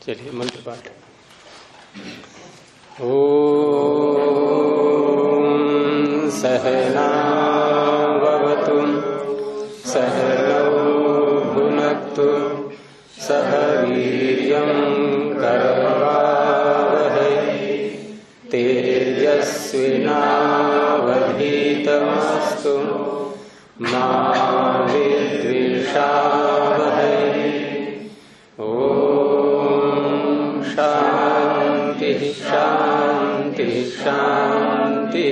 चलिए मंत्र पाठ। ओम सहनावतु सहनौ भुनक्तु सह वीर्यं करवावहै तेजस्विनावधीतमस्तु मा विद्विषावहै। शांति शांति शांति।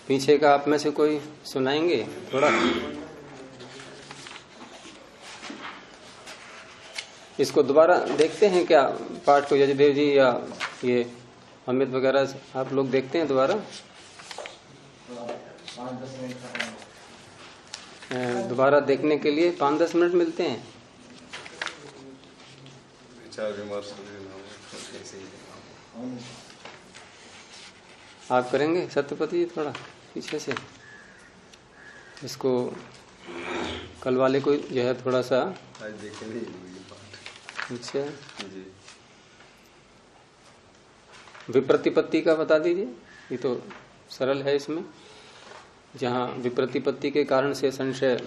पीछे का आप में से कोई सुनाएंगे थोड़ा? इसको दोबारा देखते हैं क्या पाठ को? यजदेव जी या ये अमित वगैरह आप लोग देखते हैं दोबारा? दोबारा देखने के लिए 5-10 मिनट मिलते हैं। विचार विमर्श आप करेंगे सत्यपति जी? थोड़ा पीछे से इसको कल वाले को जो है थोड़ा सा अच्छा विप्रतिपत्ति का बता दीजिए। ये तो सरल है। इसमें जहाँ विप्रतिपत्ति के कारण से संशय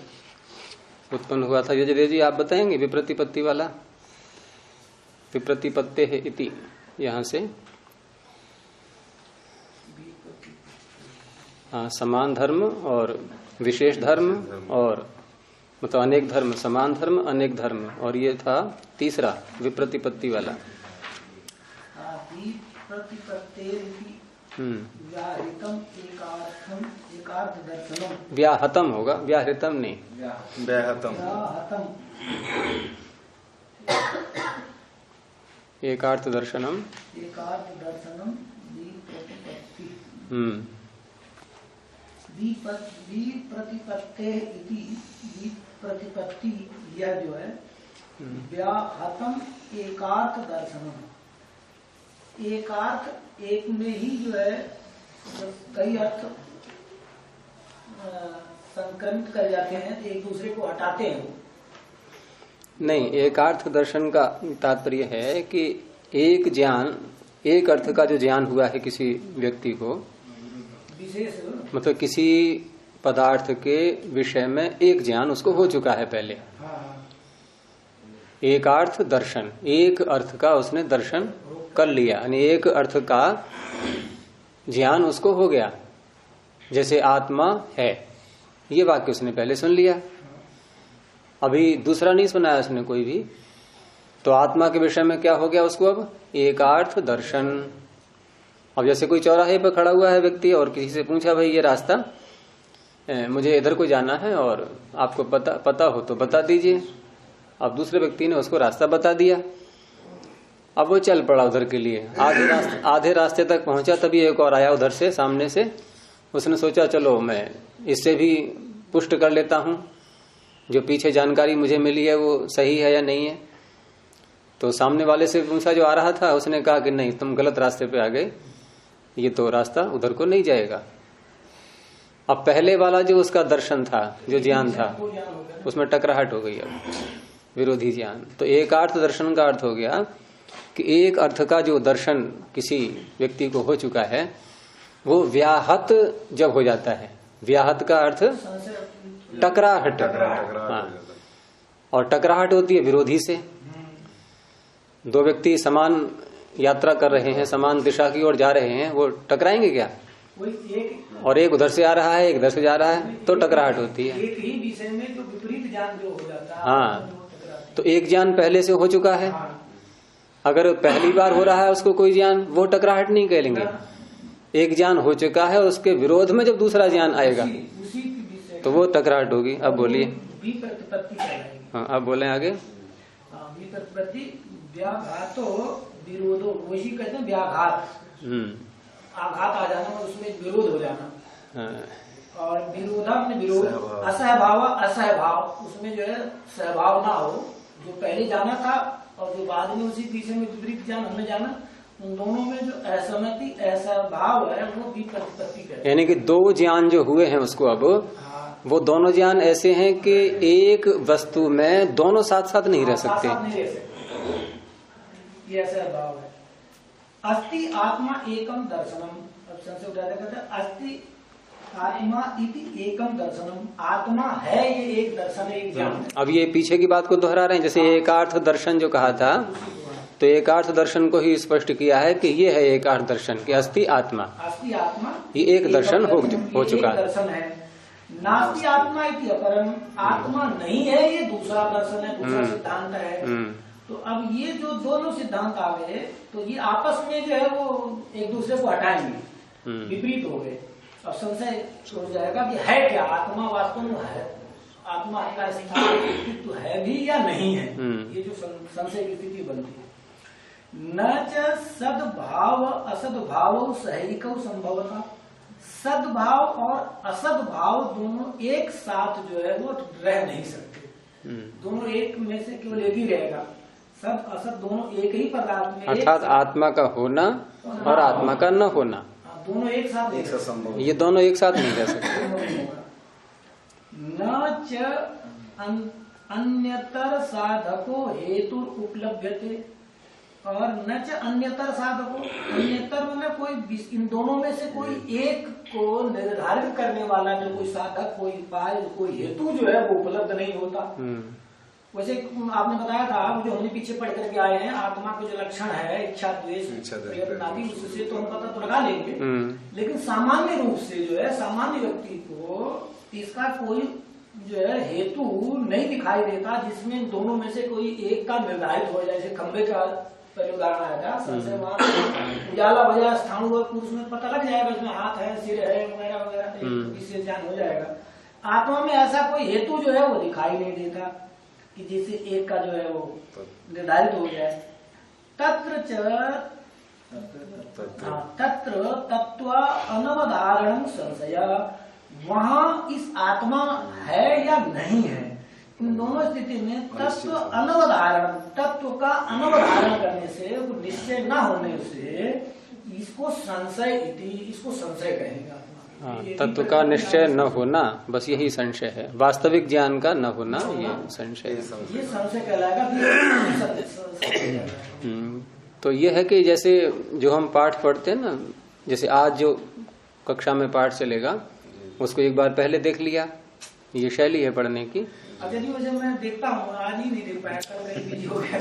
उत्पन्न हुआ था, यजदेव जी आप बताएंगे विप्रतिपत्ति वाला? विप्रतिपत्ते है इति, यहाँ से हाँ, समान धर्म और विशेष धर्म और मतलब अनेक धर्म, समान धर्म अनेक धर्म, और ये था तीसरा विप्रतिपत्ति वाला। व्याहतम होगा, व्याहृतम नहीं, व्याहतम। एकार्थ दर्शनम, प्रतिपत्ति यह जो है व्याहतम एकार्थ दर्शनम। एकार्थ एक में ही जो है कई अर्थ संक्रमित कर जाते हैं, एक दूसरे को हटाते हैं। नहीं, एकार्थ दर्शन का तात्पर्य है कि एक ज्ञान, एक अर्थ का जो ज्ञान हुआ है किसी व्यक्ति को, विशेष मतलब किसी पदार्थ के विषय में एक ज्ञान उसको हो चुका है पहले। एकार्थ दर्शन, एक अर्थ का उसने दर्शन कर लिया, यानी एक अर्थ का ज्ञान उसको हो गया। जैसे आत्मा है, ये वाक्य उसने पहले सुन लिया, अभी दूसरा नहीं सुनाया उसने कोई भी, तो आत्मा के विषय में क्या हो गया उसको? अब एकार्थ दर्शन। अब जैसे कोई चौराहे पर खड़ा हुआ है व्यक्ति और किसी से पूछा भाई ये रास्ता मुझे इधर को जाना है और आपको पता हो तो बता दीजिए। अब दूसरे व्यक्ति ने उसको रास्ता बता दिया, अब वो चल पड़ा उधर के लिए। आधे रास्ते तक पहुंचा, तभी एक और आया उधर से, सामने से। उसने सोचा चलो मैं इससे भी पुष्ट कर लेता हूं, जो पीछे जानकारी मुझे मिली है वो सही है या नहीं है। तो सामने वाले से पूछा जो आ रहा था, उसने कहा कि नहीं तुम गलत रास्ते पे आ गए, ये तो रास्ता उधर को नहीं जाएगा। अब पहले वाला जो उसका दर्शन था, जो ज्ञान था, उसमें टकराहट हो गई, अब विरोधी ज्ञान। तो एकार्थ दर्शन का अर्थ हो गया कि एक अर्थ का जो दर्शन किसी व्यक्ति को हो चुका है वो व्याहत जब हो जाता है। व्याहत का अर्थ टकराहट, हाँ, और टकराहट होती है विरोधी से। दो व्यक्ति समान यात्रा कर रहे हैं, समान दिशा की ओर जा रहे हैं, वो टकराएंगे क्या? और एक उधर से आ रहा है, एक इधर से जा रहा है, तो टकराहट होती है। एक ही विषय में जो विपरीत ज्ञान जो हो जाता है, हाँ, तो एक ज्ञान पहले से हो चुका है। अगर पहली बार हो रहा है उसको कोई ज्ञान, वो टकराहट नहीं कहेंगे। एक ज्ञान हो चुका है, उसके विरोध में जब दूसरा ज्ञान आएगा तो वो टकराहट होगी। अब बोलिए। हाँ, अब बोले आगे। व्याघातो विरोधो, वही कहते हैं व्याघात। आघात आ जाना और उसमें विरोध हो जाना। और विरोधा में विरोध, असहभाव, असहभाव, उसमें जो है सहभाव ना हो। जो पहले जाना था और जो बाद में उसी विषय में विपरीत ज्ञान हमने जाना, उन दोनों में जो असहमति ऐसा भाव है वो विप्रतिपत्ति कहते हैं। यानी कि दो ज्ञान जो हुए हैं उसको अब वो दोनों ज्ञान ऐसे हैं कि एक वस्तु में दोनों साथ साथ नहीं रह सकते। ये ऐसा भाव है। अस्ति आत्मा एकम दर्शनम। अब संशय उठाते कहते अस्ति आत्मा इति एकम दर्शनम। आत्मा है ये एक दर्शन, एक ज्ञान। अब ये पीछे की बात को दोहरा रहे हैं, जैसे एकार्थ दर्शन जो कहा था, तो एकार्थ दर्शन को ही स्पष्ट किया है कि ये है एकार्थ दर्शन कि अस्ति आत्मा, अस्ति आत्मा ये एक दर्शन हो चुका है। दर्शन है। नास्ति आत्मा इति अपरम। आत्मा नहीं है ये दूसरा दर्शन है, दूसरा सिद्धांत है। तो अब ये जो दोनों सिद्धांत आ गए तो ये आपस में जो है वो एक दूसरे को हटाएंगे, विपरीत हो गए। अब संशय हो जाएगा कि है क्या आत्मा, वास्तव में है आत्मा का स्थान तो है भी या नहीं है। ये जो संशय की स्थिति बनती है। न च सद्भाव असद्भाव सहैक संभवता। सद्भाव और असद्भाव दोनों एक साथ जो है वो रह नहीं सकते। दोनों एक में से केवल एक ही रहेगा। सद असद दोनों एक ही पदार्थ में, अर्थात आत्मा का होना और आत्मा का न होना दोनों एक साथ संभव, ये दोनों एक साथ नहीं रह सकते। न च अन्यतर साधको हेतु उपलभ्यते। और न च अन्यतर साधको, अन्यतर मतलब कोई इन दोनों में से कोई एक को निर्धारित करने वाला जो कोई साधक, कोई उपाय, कोई हेतु जो है वो उपलब्ध नहीं होता। वैसे आपने बताया था जो हमने पीछे पढ़ करके आए हैं, आत्मा के जो लक्षण है इच्छा द्वेष प्रयत्न आदि, उससे तो हम पता तो लगा लेंगे। लेकिन सामान्य रूप से जो है सामान्य व्यक्ति को इसका कोई जो है हेतु नहीं दिखाई देता जिसमें दोनों में से कोई एक का निर्धारित हो जाए। जैसे खंबे का पहले उदाहरण आया था, संशय उजाला वजह स्थान हुआ, उसमें पता लग जाएगा इसमें हाथ है, सिर है वगैरह वगैरह, इससे ज्ञान हो जाएगा। आत्मा में ऐसा कोई हेतु जो है वो दिखाई नहीं देता कि जिससे एक का जो है वो निर्धारित हो जाए। तत्र तत्व अनवधारण संशय। वहाँ इस आत्मा है या नहीं है, इन दोनों स्थिति में तत्व अनवधारण, तत्व का अनवधारण करने से, वो निश्चय न होने से इसको संशय इसको संशय कहेगा। तत्व का निश्चय न होना, बस यही संशय है। वास्तविक ज्ञान का न होना ये संशय है। ये संशय कहलाएगा। तो ये है कि जैसे जो हम पाठ पढ़ते हैं ना, जैसे आज जो कक्षा में पाठ चलेगा उसको एक बार पहले देख लिया, ये शैली है पढ़ने की। अच्छा जी, वैसे मैं देखता हूँ, आज ही नहीं देख पाया, कल कहीं बिजी हो गया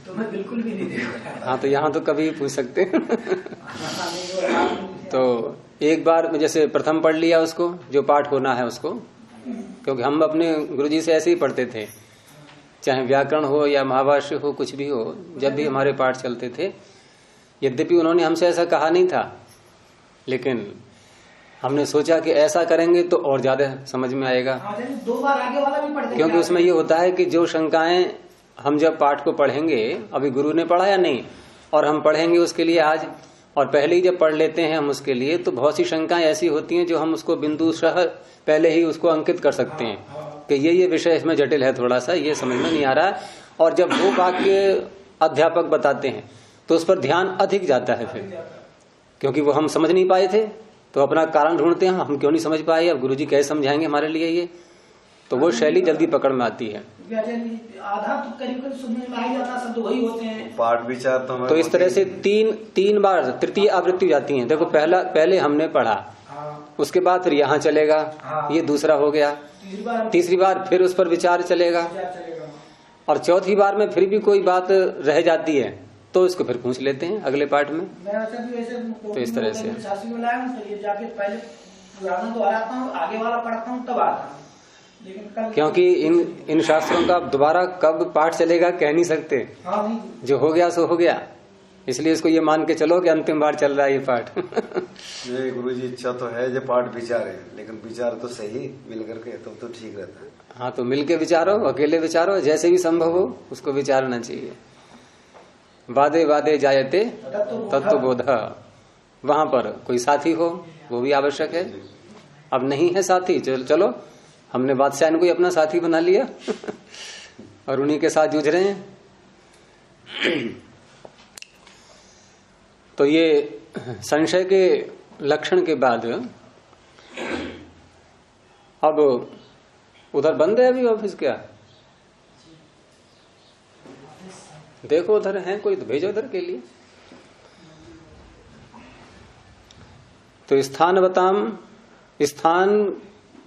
तो मैं बिल्कुल भी नहीं देख पाया। हाँ, तो यहाँ तो कभी पूछ सकते हैं। तो एक बार जैसे प्रथम पढ़ लिया उसको, जो पाठ होना है उसको, क्योंकि हम अपने गुरुजी से ऐसे ही पढ़ते थे, चाहे व्याकरण हो या महाभाष्य हो, कुछ भी हो, जब भी हमारे पाठ चलते थे। यद्यपि उन्होंने हमसे ऐसा कहा नहीं था, लेकिन हमने सोचा कि ऐसा करेंगे तो और ज्यादा समझ में आएगा। 2 बार आगे वाला भी पढ़, क्योंकि उसमें ये होता है कि जो शंकाएं हम जब पाठ को पढ़ेंगे, अभी गुरु ने पढ़ा या नहीं, और हम पढ़ेंगे उसके लिए आज, और पहले ही जब पढ़ लेते हैं हम उसके लिए, तो बहुत सी शंकाएं ऐसी होती हैं जो हम उसको बिंदुशः पहले ही उसको अंकित कर सकते हैं कि ये विषय इसमें जटिल है, थोड़ा सा ये समझ में नहीं आ रहा है। और जब वो वाक्य अध्यापक बताते हैं तो उस पर ध्यान अधिक जाता है फिर, क्योंकि वो हम समझ नहीं पाए थे तो अपना कारण ढूंढते हैं, हम क्यों नहीं समझ पाए, अब गुरुजी कैसे समझाएंगे हमारे लिए ये, तो वो शैली जल्दी पकड़ में आती है। आधा तो करीब सुनने में आ जाता, सब तो वही होते हैं। पाठ विचार तो इस तरह से तीन बार तृतीय आवृत्ति जाती है। देखो पहले हमने पढ़ा, उसके बाद फिर यहाँ चलेगा, ये दूसरा हो गया, तीसरी बार फिर उस पर विचार चलेगा, और चौथी बार में फिर भी कोई बात रह जाती है तो इसको फिर पूछ लेते हैं अगले पाठ में। तो इस तरह से जाके पहले पुराना दोहराता हूँ, आगे वाला पढ़ता हूँ, तब आता हूँ। लेकिन क्योंकि इन शास्त्रों का दोबारा कब पाठ चलेगा कह नहीं सकते। जो हो गया सो हो गया, इसलिए इसको ये मान के चलो कि अंतिम बार चल रहा है ये पाठ। ये गुरुजी इच्छा तो है जो पाठ विचार है, लेकिन विचार तो सही मिल करके तब तो ठीक रहता है। हाँ, तो मिलके विचारो, अकेले विचारो, जैसे भी संभव हो उसको विचारना चाहिए। वादे वादे जायते तत्व बोध, वहां पर कोई साथी हो वो भी आवश्यक है। अब नहीं है साथी, चलो हमने वात्स्यायन को ही अपना साथी बना लिया और उन्हीं के साथ जूझ रहे हैं। तो ये संशय के लक्षण के बाद अब उधर बंद है अभी ऑफिस क्या? देखो उधर है कोई तो भेजो उधर के लिए। तो स्थान बताम, स्थान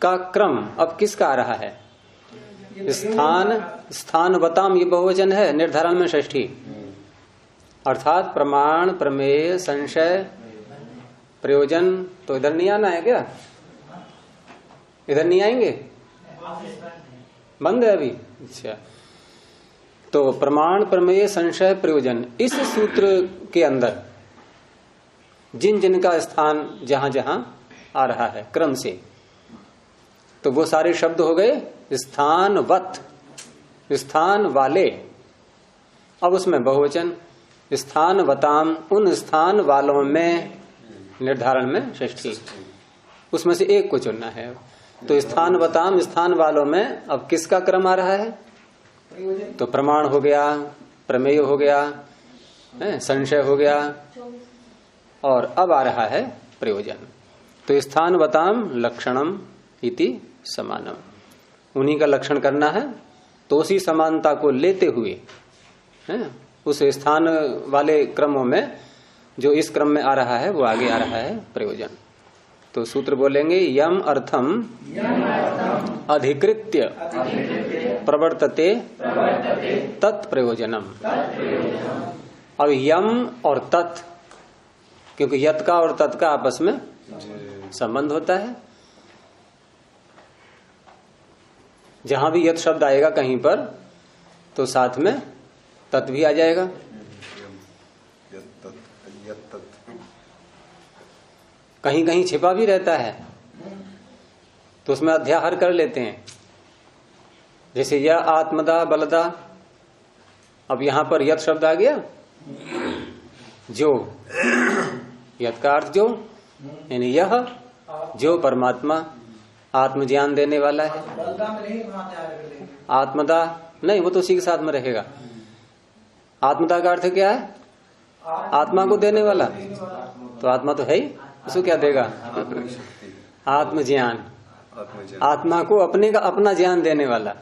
का क्रम अब किसका आ रहा है? स्थान बताम ये बहुवचन है, निर्धारण में षष्ठी, अर्थात प्रमाण, प्रमेय, संशय, प्रयोजन। तो इधर नहीं आना है क्या? इधर नहीं आएंगे? बंद है अभी? अच्छा। तो प्रमाण, प्रमेय, संशय, प्रयोजन, इस सूत्र के अंदर जिन जिन का स्थान जहां जहां आ रहा है क्रम से, तो वो सारे शब्द हो गए स्थानवत, स्थान वाले। अब उसमें बहुवचन, स्थानवताम, उन स्थान वालों में, निर्धारण में षष्ठी, उसमें से एक को चुनना है। तो स्थानवताम, स्थान वालों में अब किसका क्रम आ रहा है? तो प्रमाण हो गया, प्रमेय हो गया, संशय हो गया, और अब आ रहा है प्रयोजन। तो स्थानवताम लक्षणम इति समानम, उन्हीं का लक्षण करना है। तो उसी समानता को लेते हुए उस स्थान वाले क्रमों में जो इस क्रम में आ रहा है वो आगे आ रहा है प्रयोजन। तो सूत्र बोलेंगे यम अर्थम अधिकृत्य प्रवर्तते तत्प्रयोजनम। अब यम और तत्, क्योंकि यत का और तत् का आपस में संबंध होता है। जहां भी यत शब्द आएगा कहीं पर तो साथ में तत् भी आ जाएगा। कहीं कहीं छिपा भी रहता है तो उसमें अध्याहार कर लेते हैं, जैसे यह आत्मदा बलदा। अब यहां पर यत शब्द आ गया, जो, यत का अर्थ जो, यानी यह जो परमात्मा आत्म ज्ञान देने वाला है। आत्मदा नहीं, वो तो उसी के साथ में रहेगा। आत्मदा का अर्थ क्या है? आत्मा को देने वाला। तो आत्मा तो है ही, उसको क्या देगा? आत्मज्ञान, आत्मा को अपने का अपना ज्ञान देने वाला,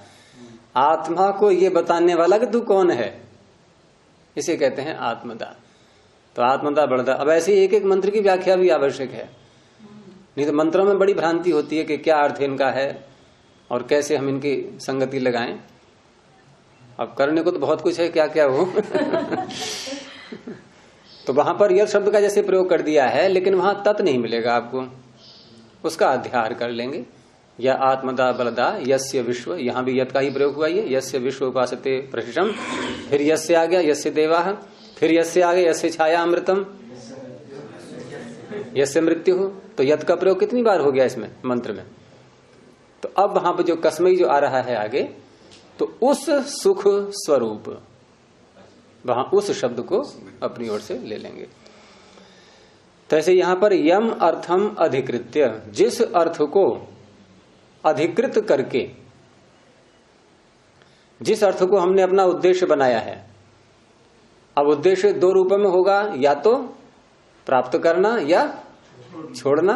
आत्मा को ये बताने वाला कि तू कौन है, इसे कहते हैं आत्मदा। तो आत्मदा बड़दा। अब ऐसे एक एक मंत्र की व्याख्या भी आवश्यक है, नहीं तो मंत्रों में बड़ी भ्रांति होती है कि क्या अर्थ इनका है और कैसे हम इनकी संगति लगाएं। अब करने को तो बहुत कुछ है, क्या क्या हो तो वहां पर यह शब्द का जैसे प्रयोग कर दिया है, लेकिन वहां तत् नहीं मिलेगा आपको, उसका अध्याहार कर लेंगे। या आत्मदा बलदा यस्य विश्व, यहां भी यत का ही प्रयोग हुआ है, यस्य विश्व उपासते प्रशिषम। फिर यस्य आ गया यस्य देवाः, फिर यस्य आ गया यस्य छाया अमृतम, यस्य मृत्यु हो। तो यत का प्रयोग कितनी बार हो गया इसमें मंत्र में। तो अब वहां पर जो कसमई जो आ रहा है आगे, तो उस सुख स्वरूप, वहां उस शब्द को अपनी ओर से ले लेंगे। तो ऐसे यहां पर यम अर्थम अधिकृत्य, जिस अर्थ को अधिकृत करके, जिस अर्थ को हमने अपना उद्देश्य बनाया है। अब उद्देश्य दो रूपों में होगा, या तो प्राप्त करना या छोड़ना।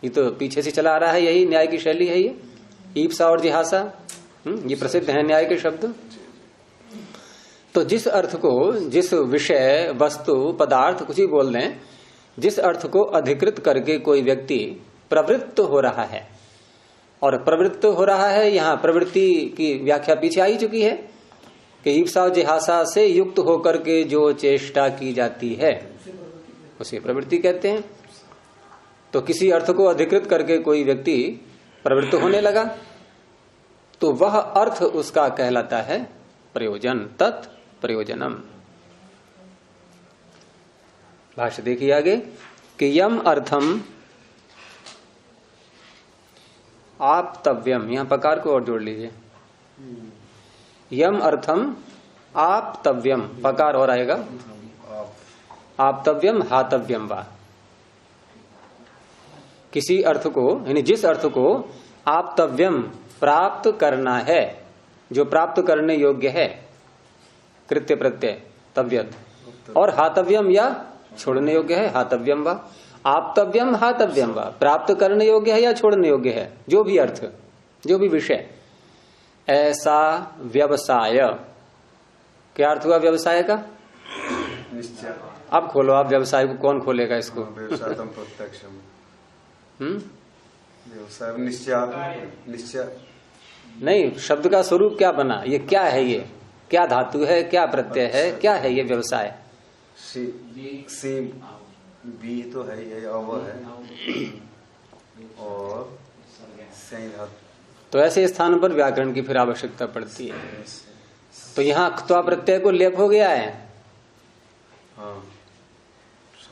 ये तो पीछे से चला आ रहा है, यही न्याय की शैली है। ये ईप्सा और जिहासा ये प्रसिद्ध है न्याय के शब्द। तो जिस अर्थ को, जिस विषय, वस्तु, पदार्थ, कुछ भी बोल दें, जिस अर्थ को अधिकृत करके कोई व्यक्ति प्रवृत्त हो रहा है, और प्रवृत्त हो रहा है, यहाँ प्रवृत्ति की व्याख्या पीछे आ ही चुकी है कि ईप्सा और जिहासा से युक्त होकर के जो चेष्टा की जाती है उसे प्रवृत्ति कहते हैं। तो किसी अर्थ को अधिकृत करके कोई व्यक्ति प्रवृत्त होने लगा, तो वह अर्थ उसका कहलाता है प्रयोजन, तत् प्रयोजनम। भाष्य देखिए आगे कि यम अर्थम आप्तव्यम, यहां पकार को और जोड़ लीजिए। यम अर्थम आप्तव्यम, पकार और आएगा, आप्तव्यम हातव्यम वा। किसी अर्थ को, यानी जिस अर्थ को आप्तव्यम प्राप्त करना है, जो प्राप्त करने योग्य है, कृत्य प्रत्यय तव्यत, और हातव्यम या छोड़ने योग्य है, हातव्यम वा। आप्तव्यम हातव्यम वा, प्राप्त करने योग्य है या छोड़ने योग्य है, जो भी अर्थ, जो भी विषय। ऐसा व्यवसाय, क्या अर्थ हुआ व्यवसाय का? निश्चय। आप खोलो, आप व्यवसाय को कौन खोलेगा इसको? व्यवसाय प्रत्यक्ष व्यवसाय निश्चय नहीं, शब्द का स्वरूप क्या बना? ये क्या है? ये क्या धातु है, क्या प्रत्यय है, क्या है ये व्यवसाय? सी बी तो है, ये अव है और सही धातु। तो ऐसे स्थान पर व्याकरण की फिर आवश्यकता पड़ती है। तो यहाँ क्त्वा प्रत्यय को लेप हो गया है। हाँ,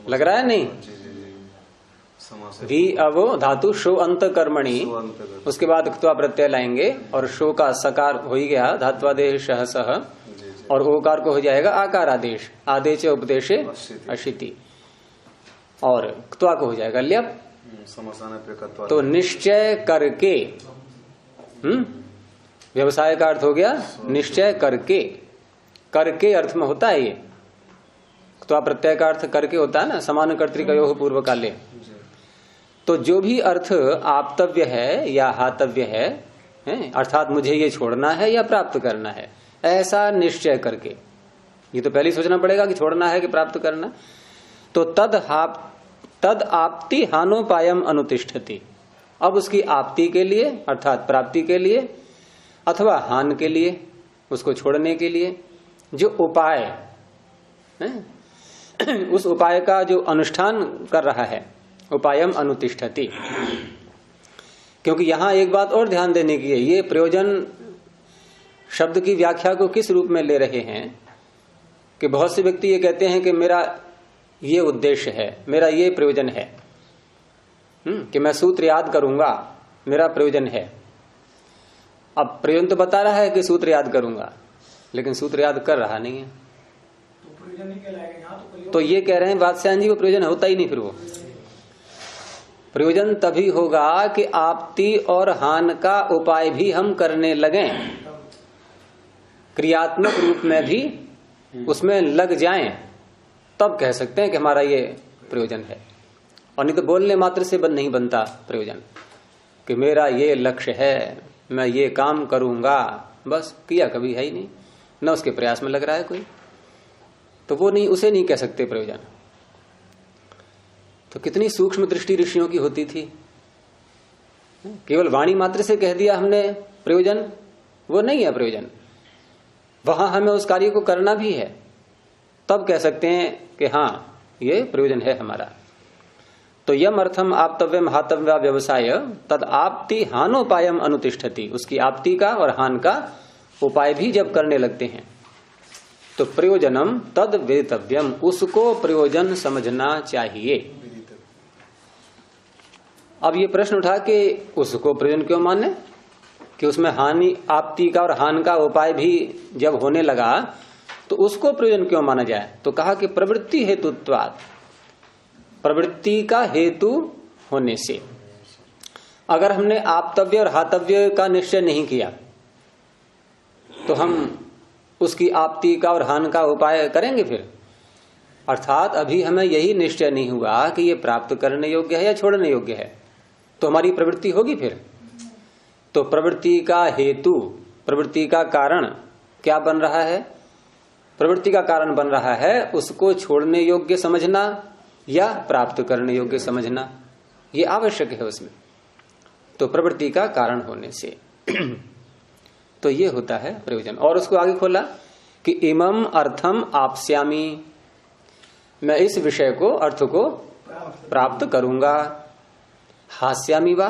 लग रहा है नहीं? भी अवो धातु शो अंत कर्मणि, उसके बाद क्त्वा प्रत्यय लाएंगे और शो का सकार हो ही गया धात्वादेश सह, और ओकार को हो जाएगा आकार आदेश, आदेश उपदेशे अशिति, और क्त्वा को हो जाएगा ल्यप। तो निश्चय करके, व्यवसाय का अर्थ हो गया निश्चय करके, करके अर्थ में होता है ये। क्त्वा प्रत्यय का अर्थ करके होता है ना, समान कर्तृकयोः पूर्व काले। तो जो भी अर्थ आप्तव्य है या हातव्य है, अर्थात मुझे ये छोड़ना है या प्राप्त करना है, ऐसा निश्चय करके, ये तो पहले ही सोचना पड़ेगा कि छोड़ना है कि प्राप्त करना। तो तद आपति हानोपायम अनुतिष्ठति, अब उसकी आपति के लिए अर्थात प्राप्ति के लिए अथवा हान के लिए, उसको छोड़ने के लिए जो उपाय है, उस उपाय का जो अनुष्ठान कर रहा है, उपायम अनुतिष्ठति। क्योंकि यहां एक बात और ध्यान देने की है, ये प्रयोजन शब्द की व्याख्या को किस रूप में ले रहे हैं कि बहुत से व्यक्ति ये कहते हैं कि मेरा ये उद्देश्य है, मेरा ये प्रयोजन है, कि मैं सूत्र याद करूंगा, मेरा प्रयोजन है। अब प्रयोजन तो बता रहा है कि सूत्र याद करूंगा, लेकिन सूत्र याद कर रहा नहीं है, तो प्रयोजन नहीं कहलाएगा यहाँ। तो ये कह रहे हैं बादशाह जी वो प्रयोजन होता ही नहीं। फिर वो प्रयोजन तभी होगा कि आपति और हान का उपाय भी हम करने लगे, क्रियात्मक रूप में भी उसमें लग जाएं, तब कह सकते हैं कि हमारा ये प्रयोजन है। और नहीं तो बोलने मात्र से नहीं बनता प्रयोजन कि मेरा ये लक्ष्य है, मैं ये काम करूंगा, बस किया कभी है ही नहीं, न उसके प्रयास में लग रहा है कोई, तो वो नहीं, उसे नहीं कह सकते प्रयोजन। तो कितनी सूक्ष्म दृष्टि ऋषियों की होती थी, केवल वाणी मात्र से कह दिया हमने प्रयोजन, वो नहीं है प्रयोजन, वहां हमें उस कार्य को करना भी है, तब कह सकते हैं कि हाँ ये प्रयोजन है हमारा। तो यम अर्थम आप्तव्यम हातव्य व्यवसाय तद आपति हानोपायम अनुतिष्ठति, उसकी आपति का और हान का उपाय भी जब करने लगते हैं तो प्रयोजनम तद वेदितव्यम, उसको प्रयोजन समझना चाहिए। अब ये प्रश्न उठा कि उसको प्रयोजन क्यों माने, कि उसमें हानि आपति का और हान का उपाय भी जब होने लगा तो उसको प्रयोजन क्यों माना जाए। तो कहा कि प्रवृत्ति हेतुत्वात्, प्रवृत्ति का हेतु होने से। अगर हमने आपतव्य और हातव्य का निश्चय नहीं किया तो हम उसकी आपति का और हान का उपाय करेंगे फिर, अर्थात अभी हमें यही निश्चय नहीं हुआ कि ये प्राप्त करने योग्य है या छोड़ने योग्य है, तो हमारी प्रवृत्ति होगी फिर। तो प्रवृत्ति का हेतु, प्रवृत्ति का कारण क्या बन रहा है, प्रवृत्ति का कारण बन रहा है उसको छोड़ने योग्य समझना या प्राप्त करने योग्य समझना, ये आवश्यक है उसमें। तो प्रवृत्ति का कारण होने से तो ये होता है प्रयोजन। और उसको आगे खोला कि इमम अर्थम आपस्यामी, मैं इस विषय को, अर्थ को प्राप्त करूंगा, हास्यामी वा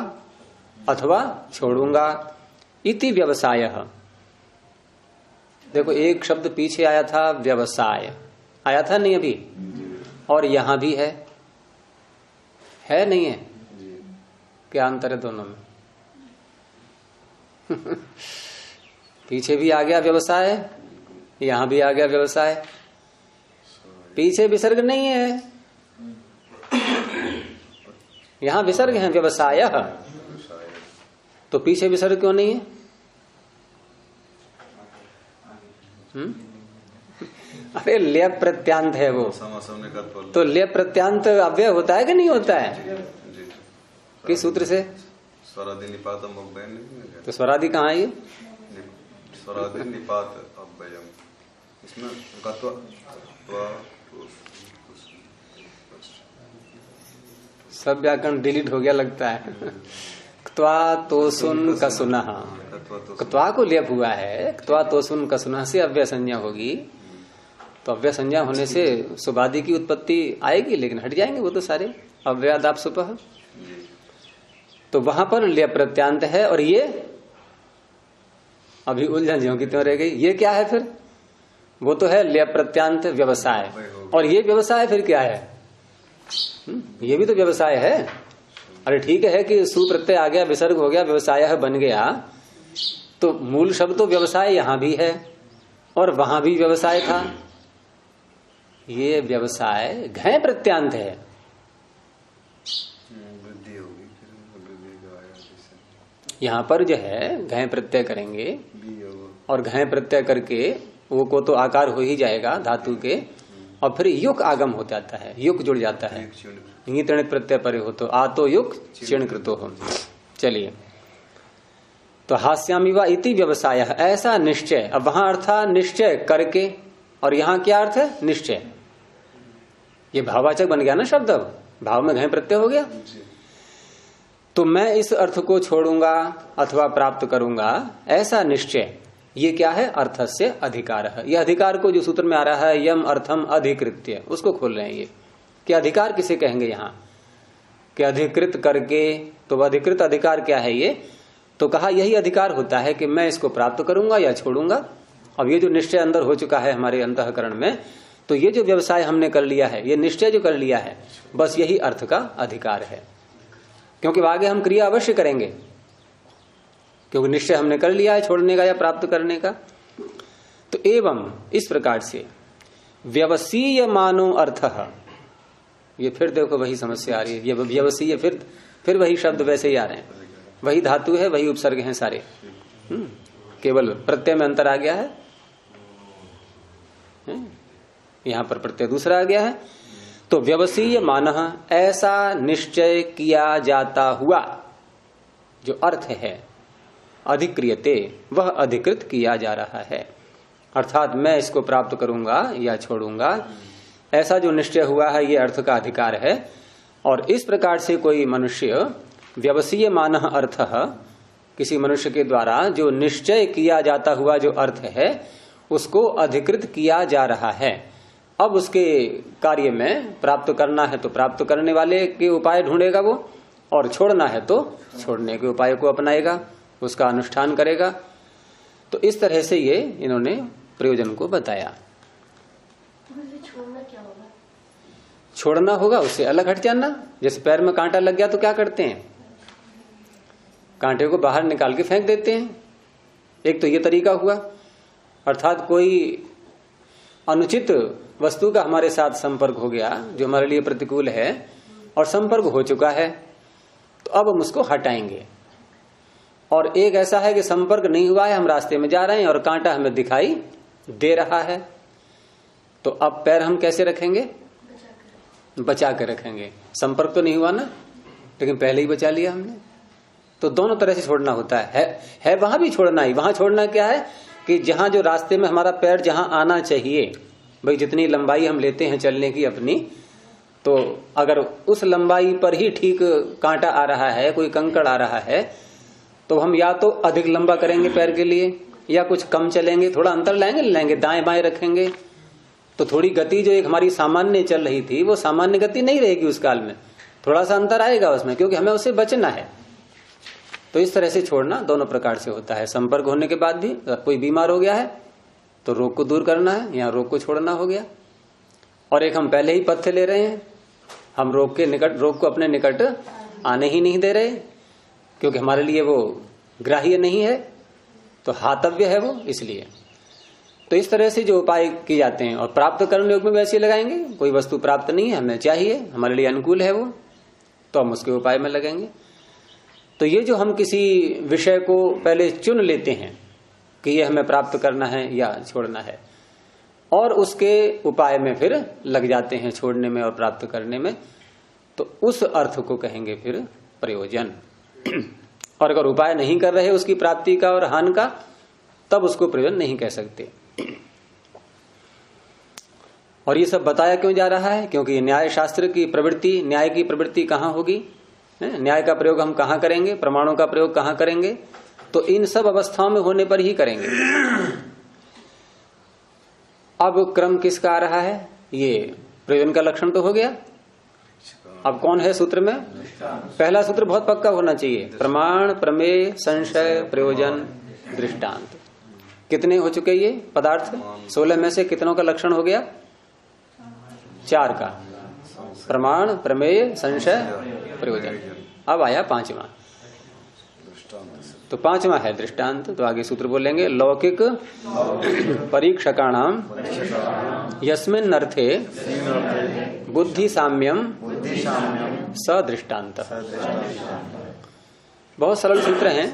अथवा छोड़ूंगा, इति व्यवसाय। देखो एक शब्द पीछे आया था व्यवसाय, आया था नहीं अभी, और यहां भी है नहीं है, क्या अंतर है दोनों में? पीछे भी आ गया व्यवसाय, यहां भी आ गया व्यवसाय। पीछे विसर्ग नहीं है, यहां विसर्ग है व्यवसाय, तो पीछे विसर्ग क्यों नहीं है? अरे लय प्रत्यांत है वो, तो लय प्रत्यांत अव्यय होता है कि नहीं होता है? किस सूत्र से? स्वरादि निपात तो स्वरादि कहाँ है ये? स्वरादि निपात अव्ययम, इसमें सब व्याकरण डिलीट हो गया लगता है। क्त्वा तो सुन का सुना, क्त्वा को लेप हुआ है, क्त्वा तो सुन का सुना से अव्यय संज्ञा होगी, तो अव्यय संज्ञा होने से सुबादि की उत्पत्ति आएगी, लेकिन हट जाएंगे वो तो सारे अव्ययादाप सुपह। तो वहां पर लय प्रत्यांत है, और ये अभी उलझन ज्यों की त्यों रह गई। ये क्या है फिर? वो तो है लय प्रत्यांत व्यवसाय, और ये व्यवसाय फिर क्या है? ये भी तो व्यवसाय है। अरे ठीक है कि सुप्रत्यय आ गया, विसर्ग हो गया, व्यवसाय बन गया, तो मूल शब्द तो व्यवसाय यहां भी है और वहां भी व्यवसाय था। ये व्यवसाय घय प्रत्यांत है। यहाँ पर जो है घय प्रत्यय करेंगे, और घय प्रत्यय करके वो को तो आकार हो ही जाएगा धातु के, और फिर युक आगम हो जाता है, युक जुड़ जाता है। ये तृणित प्रत्यय परे हो तो आ तो युक क्षीण कृतो हो। चलिए, तो हास्यामी वा इति व्यवसाय, ऐसा निश्चय। अब वहां अर्थ निश्चय करके, और यहाँ क्या अर्थ है? निश्चय। ये भाववाचक बन गया ना शब्द, अब भाव में घय प्रत्यय हो गया। तो मैं इस अर्थ को छोड़ूंगा अथवा प्राप्त करूंगा, ऐसा निश्चय। ये क्या है? अर्थस्य अधिकार है। यह अधिकार को जो सूत्र में आ रहा है यम अर्थम अधिकृत्य, उसको खोल रहे हैं ये कि अधिकार किसे कहेंगे यहाँ, कि अधिकृत करके। तो अधिकृत अधिकार क्या है ये? तो कहा यही अधिकार होता है कि मैं इसको प्राप्त करूंगा या छोड़ूंगा। अब ये जो निश्चय अंदर हो चुका है हमारे अंतःकरण में, तो ये जो व्यवसाय हमने कर लिया है, ये निश्चय जो कर लिया है, बस यही अर्थ का अधिकार है। क्योंकि आगे हम क्रिया अवश्य करेंगे, क्योंकि निश्चय हमने कर लिया है छोड़ने का या प्राप्त करने का। तो एवं इस प्रकार से व्यवसीय मानो अर्थ, ये फिर देखो वही समस्या आ रही है। ये व्यवसीय फिर वही शब्द वैसे ही आ रहे हैं, वही धातु है, वही उपसर्ग हैं सारे, केवल प्रत्यय में अंतर आ गया है। यहां पर प्रत्यय दूसरा आ गया है। तो व्यवसीय मानः, ऐसा निश्चय किया जाता हुआ जो अर्थ है, अधिक्रियते, वह अधिकृत किया जा रहा है। अर्थात मैं इसको प्राप्त करूंगा या छोड़ूंगा, ऐसा जो निश्चय हुआ है ये अर्थ का अधिकार है। और इस प्रकार से कोई मनुष्य व्यवसीय मानः अर्थ, किसी मनुष्य के द्वारा जो निश्चय किया जाता हुआ जो अर्थ है उसको अधिकृत किया जा रहा है। अब उसके कार्य में प्राप्त करना है तो प्राप्त करने वाले के उपाय ढूंढेगा वो, और छोड़ना है तो छोड़ने के उपाय को अपनाएगा, उसका अनुष्ठान करेगा। तो इस तरह से ये इन्होंने प्रयोजन को बताया। छोड़ना क्या होगा? छोड़ना होगा उससे अलग हट जाना। जैसे पैर में कांटा लग गया तो क्या करते हैं? कांटे को बाहर निकाल के फेंक देते हैं। एक तो ये तरीका हुआ, अर्थात कोई अनुचित वस्तु का हमारे साथ संपर्क हो गया जो हमारे लिए प्रतिकूल है, और संपर्क हो चुका है, तो अब हम उसको हटाएंगे। और एक ऐसा है कि संपर्क नहीं हुआ है, हम रास्ते में जा रहे हैं और कांटा हमें दिखाई दे रहा है, तो अब पैर हम कैसे रखेंगे? बचा के रखेंगे। संपर्क तो नहीं हुआ ना, लेकिन पहले ही बचा लिया हमने। तो दोनों तरह से छोड़ना होता है वहां भी छोड़ना ही। वहां छोड़ना क्या है कि जहां जो रास्ते में हमारा पैर जहां आना चाहिए, भाई जितनी लंबाई हम लेते हैं चलने की अपनी, तो अगर उस लंबाई पर ही ठीक कांटा आ रहा है, कोई कंकड़ आ रहा है, तो हम या तो अधिक लंबा करेंगे पैर के लिए, या कुछ कम चलेंगे, थोड़ा अंतर लेंगे, दाएं बाएं रखेंगे। तो थोड़ी गति जो एक हमारी सामान्य चल रही थी वो सामान्य गति नहीं रहेगी उस काल में, थोड़ा सा अंतर आएगा उसमें, क्योंकि हमें उससे बचना है। तो इस तरह से छोड़ना दोनों प्रकार से होता है। संपर्क होने के बाद भी कोई बीमार हो गया है तो रोग को दूर करना है, यहाँ रोग को छोड़ना हो गया। और एक हम पहले ही पथ्य ले रहे हैं, हम रोग को अपने निकट आने ही नहीं दे रहे, क्योंकि हमारे लिए वो ग्राह्य नहीं है, तो हातव्य है वो, इसलिए। तो इस तरह से जो उपाय किए जाते हैं, और प्राप्त करने में वैसे लगाएंगे, कोई वस्तु प्राप्त नहीं है, हमें चाहिए, हमारे लिए अनुकूल है वो, तो हम उसके उपाय में लगेंगे। तो ये जो हम किसी विषय को पहले चुन लेते हैं कि ये हमें प्राप्त करना है या छोड़ना है, और उसके उपाय में फिर लग जाते हैं, छोड़ने में और प्राप्त करने में, तो उस अर्थ को कहेंगे फिर प्रयोजन। और अगर उपाय नहीं कर रहे उसकी प्राप्ति का और हानि का, तब उसको प्रयोजन नहीं कह सकते। और ये सब बताया क्यों जा रहा है? क्योंकि न्याय शास्त्र की प्रवृत्ति, न्याय की प्रवृत्ति कहाँ होगी, न्याय का प्रयोग हम कहाँ करेंगे, प्रमाणों का प्रयोग कहाँ करेंगे, तो इन सब अवस्थाओं में होने पर ही करेंगे। अब क्रम किसका आ रहा है? ये प्रयोजन का लक्षण तो हो गया। अब कौन है सूत्र में? पहला सूत्र बहुत पक्का होना चाहिए, प्रमाण, प्रमेय, संशय, प्रयोजन, दृष्टांत। कितने हो चुके ये पदार्थ? 16 में से कितनों का लक्षण हो गया? 4 का, प्रमाण, प्रमेय, संशय, प्रयोजन। अब आया 5वां, तो 5वां है दृष्टांत। तो आगे सूत्र बोलेंगे, लौकिक परीक्षकाणाम यस्मिन् अर्थे बुद्धि साम्यम सदृष्टांत। बहुत सरल सूत्र हैं।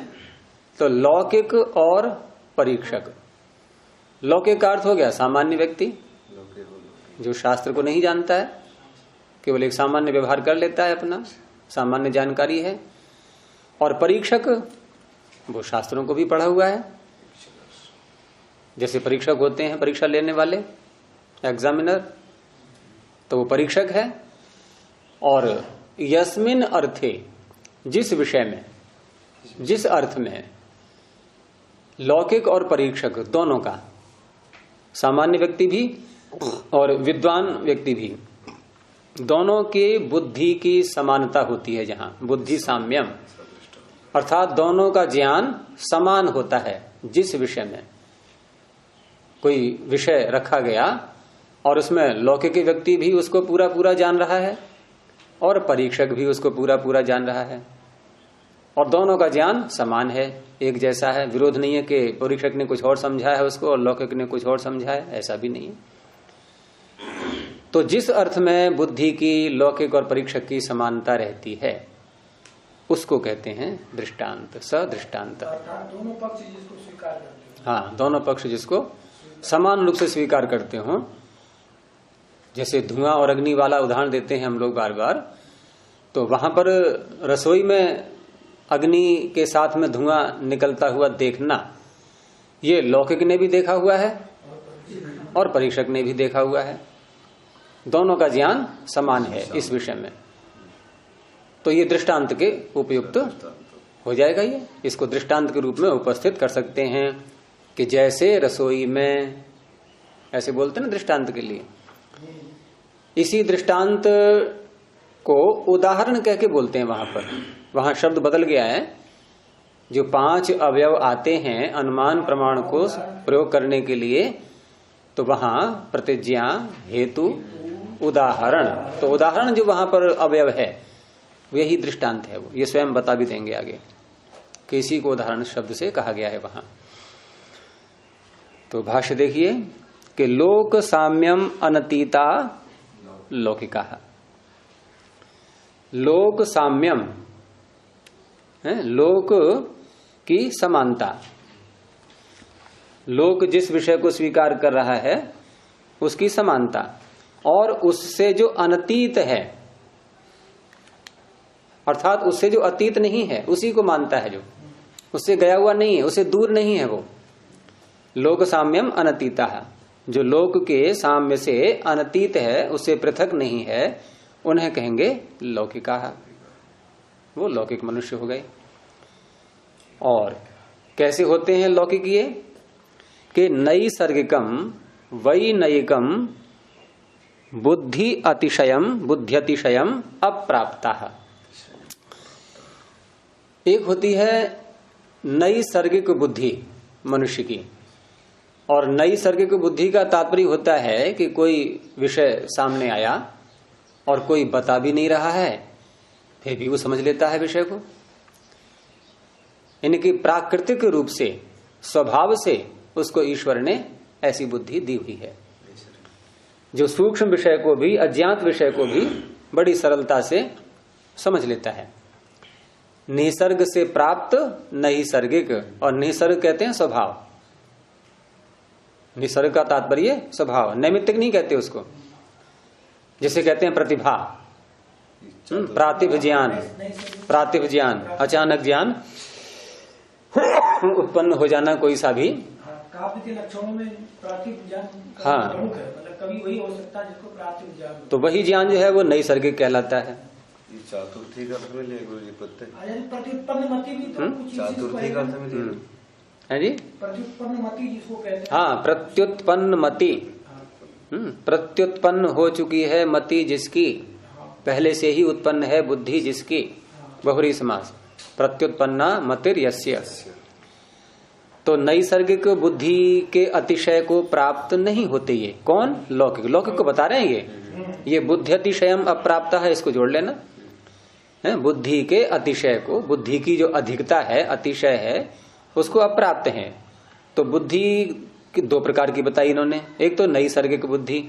तो लौकिक और परीक्षक, लौकिक का अर्थ हो गया सामान्य व्यक्ति जो शास्त्र को नहीं जानता है, केवल एक सामान्य व्यवहार कर लेता है, अपना सामान्य जानकारी है। और परीक्षक वो शास्त्रों को भी पढ़ा हुआ है, जैसे परीक्षक होते हैं परीक्षा लेने वाले, एग्जामिनर, तो वो परीक्षक है। और यस्मिन अर्थे, जिस विषय में, जिस अर्थ में लौकिक और परीक्षक दोनों का, सामान्य व्यक्ति भी और विद्वान व्यक्ति भी, दोनों के बुद्धि की समानता होती है, जहां बुद्धि साम्यम, अर्थात दोनों का ज्ञान समान होता है। जिस विषय में कोई विषय रखा गया और उसमें लौकिक व्यक्ति भी उसको पूरा पूरा जान रहा है और परीक्षक भी उसको पूरा पूरा जान रहा है, और दोनों का ज्ञान समान है, एक जैसा है। विरोध नहीं है कि परीक्षक ने कुछ और समझा है उसको और लौकिक ने कुछ और समझा है, ऐसा भी नहीं है। तो जिस अर्थ में बुद्धि की लौकिक और परीक्षक की समानता रहती है उसको कहते हैं दृष्टांत, सदृष्टांत। दोनों पक्ष जिसको स्वीकार करते हो। हाँ, दोनों पक्ष जिसको समान रूप से स्वीकार करते हो। जैसे धुआं और अग्नि वाला उदाहरण देते हैं हम लोग बार बार, तो वहां पर रसोई में अग्नि के साथ में धुआं निकलता हुआ देखना, ये लौकिक ने भी देखा हुआ है और परीक्षक ने भी देखा हुआ है, दोनों का ज्ञान समान है इस विषय में। तो ये दृष्टांत के उपयुक्त हो जाएगा। ये इसको दृष्टांत के रूप में उपस्थित कर सकते हैं कि जैसे रसोई में, ऐसे बोलते हैं ना दृष्टांत के लिए, इसी दृष्टांत को उदाहरण कह के बोलते हैं। वहां पर, वहां शब्द बदल गया है। जो 5 अवयव आते हैं अनुमान प्रमाण को प्रयोग करने के लिए, तो वहां प्रतिज्ञा, हेतु, उदाहरण, तो उदाहरण जो वहां पर अवयव है यही दृष्टांत है। वो ये स्वयं बता भी देंगे आगे कि इसी को उदाहरण शब्द से कहा गया है वहां। तो भाष्य देखिए कि लोक साम्यम अनतीता लौकिका, लोक साम्यम है, लोक की समानता, लोक जिस विषय को स्वीकार कर रहा है उसकी समानता, और उससे जो अनतीत है, अर्थात उससे जो अतीत नहीं है उसी को मानता है, जो उससे गया हुआ नहीं है, उससे दूर नहीं है वो। लोक साम्यम अनतीता, जो लोक के साम्य से अनतीत है, उससे पृथक नहीं है, उन्हें कहेंगे लौकिका, वो लौकिक मनुष्य हो गए। और कैसे होते हैं लौकिक ये? कि नैसर्गिकम वैनयिकम बुद्धि अतिशयम बुद्ध्यतिशयम अप्राप्ता। एक होती है नैसर्गिक बुद्धि मनुष्य की, और नैसर्गिक बुद्धि का तात्पर्य होता है कि कोई विषय सामने आया और कोई बता भी नहीं रहा है, फिर भी वो समझ लेता है विषय को। इनकी प्राकृतिक रूप से, स्वभाव से उसको ईश्वर ने ऐसी बुद्धि दी हुई है, जो सूक्ष्म विषय को भी, अज्ञात विषय को भी बड़ी सरलता से समझ लेता है। निसर्ग से प्राप्त नैसर्गिक, और निसर्ग कहते हैं स्वभाव, निसर्ग का तात्पर्य स्वभाव, नैमित्तिक नहीं कहते उसको। जिसे कहते हैं प्रतिभा, प्रातिभ ज्ञान, प्रातिभ ज्ञान, अचानक ज्ञान उत्पन्न हो जाना कोई सा भी। काव्य के लक्षणों में प्रातिभ ज्ञान प्रमुख है, मतलब कभी वही हो सकता है जिसको प्रातिभ ज्ञान। तो वही ज्ञान जो है वो नैसर्गिक कहलाता है। चातुर्थी अर्थ में लिए गुरु जी प्रत्युत्पन्न मति भी तो चातुर्थी अर्थ में है जी, प्रत्युत्पन्न मति जिसको कहते हैं। हाँ, प्रत्युत्पन्न मति, प्रत्युत्पन्न हो चुकी है मति जिसकी, पहले से ही उत्पन्न है बुद्धि जिसकी, बहुरी समास, प्रत्युत्पन्ना मतिर यस्य। तो नैसर्गिक बुद्धि के अतिशय को प्राप्त नहीं होते ये। कौन? लौकिक। लौकिक को बता रहे हैं ये बुद्धि अतिशयम अप्राप्त है, इसको जोड़ लेना है। बुद्धि के अतिशय को, बुद्धि की जो अधिकता है, अतिशय है, उसको अप्राप्त है। तो बुद्धि दो प्रकार की बताई इन्होंने। एक तो नैसर्गिक बुद्धि,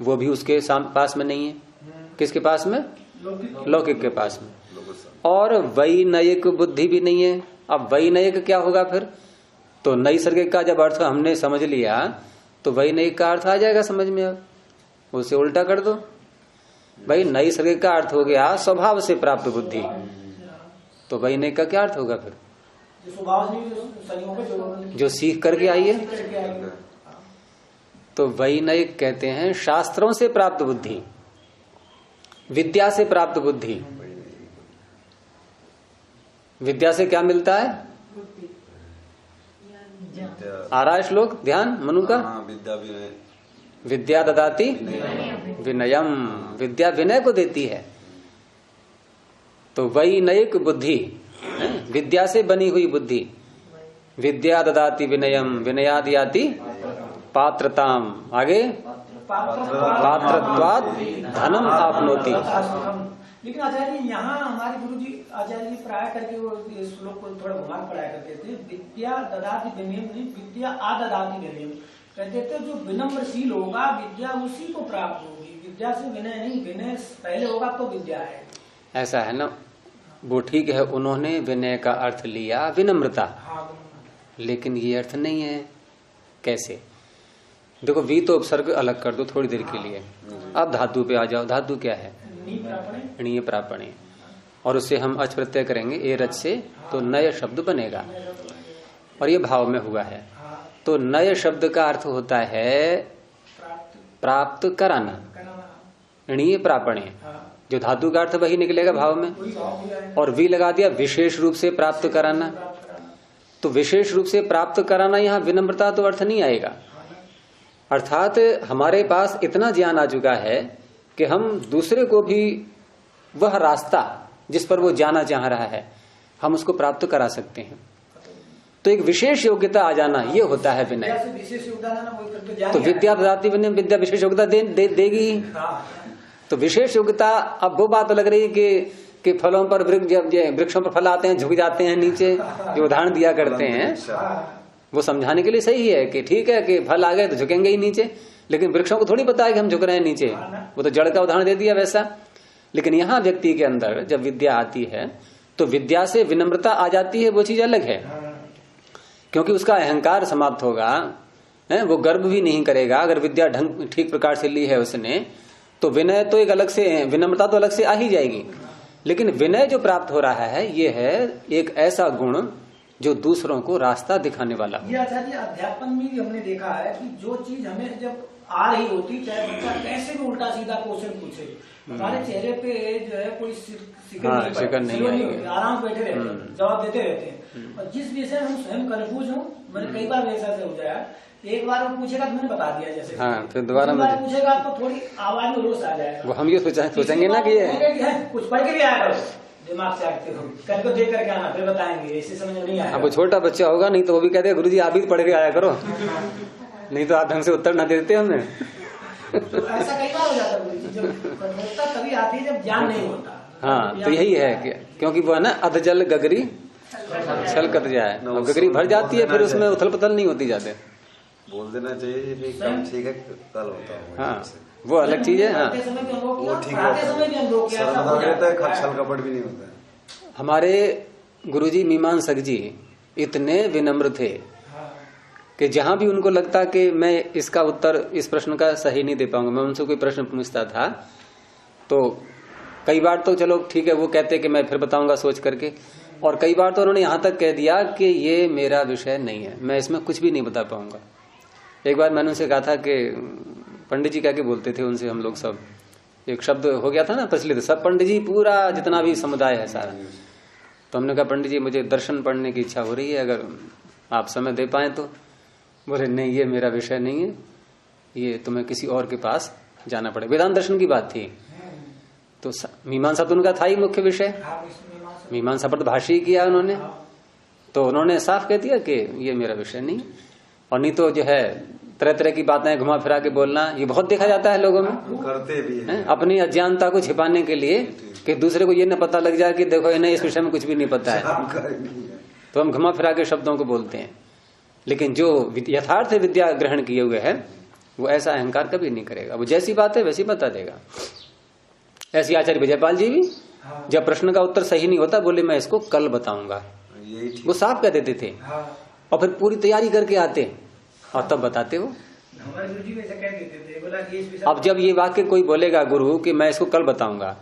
वो भी उसके पास में नहीं है। किसके पास में? लौकिक के पास में। और वैनयिक बुद्धि भी नहीं है। अब वैनयिक क्या होगा फिर? तो नैसर्गिक का जब अर्थ हमने समझ लिया तो वैनयिक का अर्थ आ जाएगा समझ में। अब उसे उल्टा कर दो भाई, नैसर्गिक का अर्थ हो गया स्वभाव से प्राप्त बुद्धि, तो वैनयिक का क्या अर्थ होगा फिर? जो सीख करके आई है। तो वैनयिक कहते हैं शास्त्रों से प्राप्त बुद्धि, विद्या से प्राप्त बुद्धि। विद्या से क्या मिलता है? आ रहा है श्लोक, ध्यान मनु का। विद्या ददाति विनयम, विद्या विनय को देती है। तो वैनयिक बुद्धि, विद्या से बनी हुई बुद्धि। विद्या ददाति विनयम, विनयाद याति पात्रताम, आगे पात्रत्वात् धनम आपनोति। लेकिन आचार्य जी यहाँ हमारे गुरु जी आचार्य जी प्राय करके वो श्लोक को थोड़ा घुमा पढ़ाया करते थे। विद्या ददाति विनयम नहीं, विद्या आददाति विनयम कहते थे। जो विनम्रशील होगा विद्या उसी को प्राप्त होगी, विद्या से विनय नहीं। विनय पहले होगा तो विद्या है, ऐसा है ना। वो ठीक है, उन्होंने विनय का अर्थ लिया विनम्रता, लेकिन ये अर्थ नहीं है। कैसे? देखो, वी तो उपसर्ग अलग कर दो थोड़ी देर के लिए। अब धातु पे आ जाओ। धातु क्या है? णीय प्रापणे, और उससे हम अच प्रत्यय करेंगे ए रच से, तो नय शब्द बनेगा। और ये भाव में हुआ है। तो नय शब्द का अर्थ होता है प्राप्त कराना, णीय प्रापणे। जो धातु का अर्थ वही निकलेगा भाव में। और वी लगा दिया विशेष रूप से प्राप्त कराना। तो विशेष रूप से प्राप्त कराना, यहाँ विनम्रता तो अर्थ नहीं आएगा। अर्थात हमारे पास इतना ज्ञान आ चुका है कि हम दूसरे को भी वह रास्ता जिस पर वो जाना चाह रहा है, हम उसको प्राप्त करा सकते हैं। तो एक विशेष योग्यता आ जाना, ये होता है विनय। तो विद्या ददाति विनय, विद्या विशेष योग्यता देगी। तो विशेष योग्यता, अब वो बात लग रही कि फलों पर वृक्षों पर फल आते हैं, झुक जाते हैं नीचे, जो उदाहरण दिया करते हैं, वो समझाने के लिए सही है कि ठीक है कि फल आ गए तो झुकेंगे ही नीचे, लेकिन वृक्षों को थोड़ी पता है कि हम झुक रहे हैं नीचे। वो तो जड़ का उदाहरण दे दिया वैसा। लेकिन यहाँ व्यक्ति के अंदर जब विद्या आती है तो विद्या से विनम्रता आ जाती है, वो चीज अलग है। क्योंकि उसका अहंकार समाप्त होगा, वो गर्व भी नहीं करेगा। अगर विद्या ढंग ठीक प्रकार से ली है उसने, तो विनय तो एक अलग से, विनम्रता तो अलग से आ ही जाएगी। लेकिन विनय जो प्राप्त हो रहा है, ये है एक ऐसा गुण जो दूसरों को रास्ता दिखाने वाला। ये आचार्य अध्यापन में भी हमने देखा है कि जो चीज हमें जब आ रही होती, चाहे बच्चा कैसे भी उल्टा सीधा क्वेश्चन पूछे, हमारे चेहरे पे जो है कोई शिकन नहीं होती, आराम बैठे रहते हैं, जवाब देते रहते हैं। और जिस विषय हम स्वयं कंफ्यूज हूँ, मैंने कई बार ऐसा से हो जाए, एक बार वो पूछेगा तो मैंने बता दिया जैसे, फिर दोबारा पूछेगा तो थोड़ी आवाज में रोष आ जाएगा। वो हम ये सोचेंगे ना कि कुछ पढ़ के भी आया करो, दिमाग से आते हो, कल को देख करके आना, फिर बताएंगे, ऐसे समझ में नहीं आया। अब वो छोटा बच्चा होगा नहीं तो वो भी कहते हैं गुरुजी आप ही पढ़ के आया करो, नहीं तो आप ढंग से उत्तर ना देते हमें। तो ऐसा कई बार हो जाता है, जब कठोरता तभी आती है जब ज्ञान नहीं होता। हाँ, तो यही है क्योंकि वो है ना, अधजल गगरी छल कर जाए, गगरी भर जाती है, फिर उसमें उथल पुथल नहीं होती जाते। बोल देना चाहिए ठीक है, कल होता है। हाँ, वो अलग चीज है। हाँ, वो ठीक रहता है, छल कपट भी नहीं होता है। हमारे गुरुजी मीमांसक जी इतने विनम्र थे कि जहां भी उनको लगता कि मैं इसका उत्तर इस प्रश्न का सही नहीं दे पाऊंगा, मैं उनसे कोई प्रश्न पूछता था तो कई बार तो चलो ठीक है वो कहते कि मैं फिर बताऊंगा सोच करके, और कई बार तो उन्होंने यहां तक कह दिया कि ये मेरा विषय नहीं है, मैं इसमें कुछ भी नहीं बता पाऊंगा। एक बार मैंने उनसे कहा था कि पंडित जी क्या के बोलते थे उनसे हम लोग सब, एक शब्द हो गया था ना प्रचलित, सब पंडित जी पूरा जितना भी समुदाय है सारा, तो हमने कहा पंडित जी मुझे दर्शन पढ़ने की इच्छा हो रही है, अगर आप समय दे पाए तो। बोले नहीं ये मेरा विषय नहीं है, ये तुम्हें किसी और के पास जाना पड़ेगा। वेदांत दर्शन की बात थी, तो मीमांसा तो उनका था ही मुख्य विषय, मीमांसा पर तो भाष्य ही किया उन्होंने, तो उन्होंने साफ कह दिया कि ये मेरा विषय नहीं। और नहीं तो जो है तरह तरह की बातें घुमा फिरा के बोलना, ये बहुत देखा जाता है लोगों में, करते भी हैं अपनी अज्ञानता को छिपाने के लिए कि दूसरे को ये न पता लग जाए कि देखो इन्हें इस विषय में कुछ भी नहीं पता है, तो हम घुमा फिरा के शब्दों को बोलते हैं। लेकिन जो यथार्थ विद्या ग्रहण किए हुए है वो ऐसा अहंकार कभी नहीं करेगा, वो जैसी बात है वैसी बता देगा। ऐसी आचार्य विजयपाल जी भी जब प्रश्न का उत्तर सही नहीं होता बोले मैं इसको कल बताऊंगा, वो साफ कह देते थे, और फिर पूरी तैयारी करके आते और तब बताते वो। हमारे गुरु जी वैसा कह देते थे, बोला कि इस विषय अब जब ये वाक्य कोई बोलेगा गुरु कि मैं इसको कल बताऊंगा,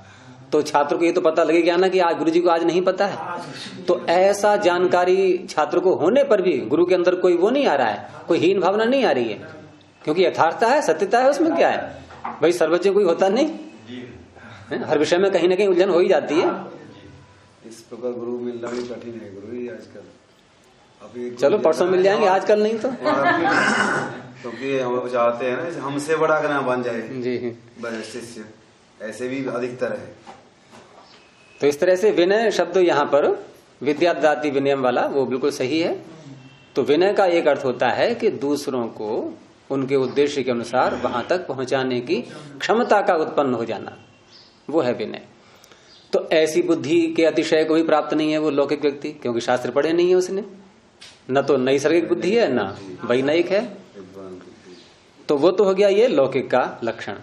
तो छात्र को ये तो पता लगेगा ना कि आज गुरु जी को आज नहीं पता है। तो ऐसा जानकारी छात्र को होने पर भी गुरु के अंदर कोई वो नहीं आ रहा है, कोई हीन भावना नहीं आ रही है, क्योंकि यथार्थता है, सत्यता है, उसमें क्या है भाई, सर्वज्ञ कोई होता नहीं, हर विषय में कहीं ना कहीं उलझन हो ही जाती है। इस प्रकार गुरु मिलना भी कठिन है गुरु जी आजकल। अभी चलो परसों मिल जाएंगे, आजकल नहीं तो क्योंकि हम चाहते हैं ना हमसे बड़ा ना बन जाए जी, शिष्य, ऐसे भी अधिकतर है। तो इस तरह से विनय शब्द यहाँ पर विद्या ददाति विनयम वाला वो बिल्कुल सही है। तो विनय का एक अर्थ होता है कि दूसरों को उनके उद्देश्य के अनुसार वहां तक पहुंचाने की क्षमता का उत्पन्न हो जाना, वो है विनय। तो ऐसी बुद्धि के अतिशय को भी प्राप्त नहीं है वो लौकिक व्यक्ति, क्योंकि शास्त्र पढ़े नहीं है उसने, न तो नैसर्गिक बुद्धि है न वैनयिक है। तो वो तो हो गया ये लौकिक का लक्षण।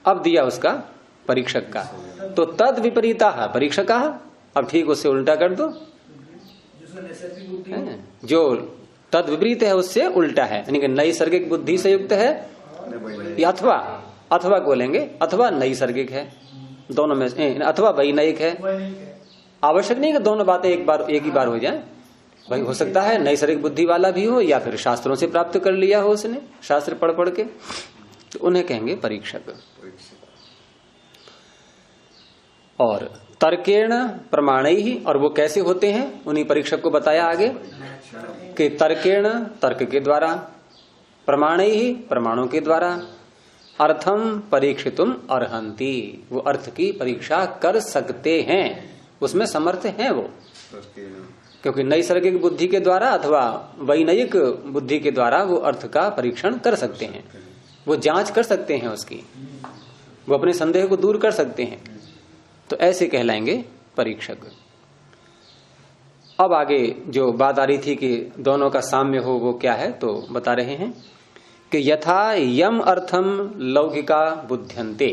अब दिया उसका परीक्षक का, तो तद विपरीता परीक्षक, अब ठीक उससे उल्टा कर दो, जो तद विपरीत है उससे उल्टा है, यानी कि नैसर्गिक बुद्धि से युक्त है, अथवा बोलेंगे अथवा नैसर्गिक है, दोनों में अथवा वैनयिक है। आवश्यक नहीं कि दोनों बातें एक ही बार हो जाए, भाई हो सकता है नैसर्गिक बुद्धि वाला भी हो या फिर शास्त्रों से प्राप्त कर लिया हो उसने, शास्त्र पढ़ के, तो उन्हें कहेंगे परीक्षक। और तर्केण प्रमाणै ही, और वो कैसे होते हैं उन्हीं परीक्षक को बताया आगे कि तर्केण तर्क के द्वारा, प्रमाणै ही प्रमाणों के द्वारा, अर्थम परीक्षितुम अर्हन्ति, वो अर्थ की परीक्षा कर सकते हैं, उसमें समर्थ हैं वो, क्योंकि नैसर्गिक बुद्धि के द्वारा अथवा वैनयिक बुद्धि के द्वारा वो अर्थ का परीक्षण कर सकते हैं, वो जांच कर सकते हैं उसकी, वो अपने संदेह को दूर कर सकते हैं, तो ऐसे कहलाएंगे परीक्षक। अब आगे जो बात आ रही थी कि दोनों का साम्य हो वो क्या है, तो बता रहे हैं कि यथा यम अर्थम लौकिका बुद्ध्यन्ते,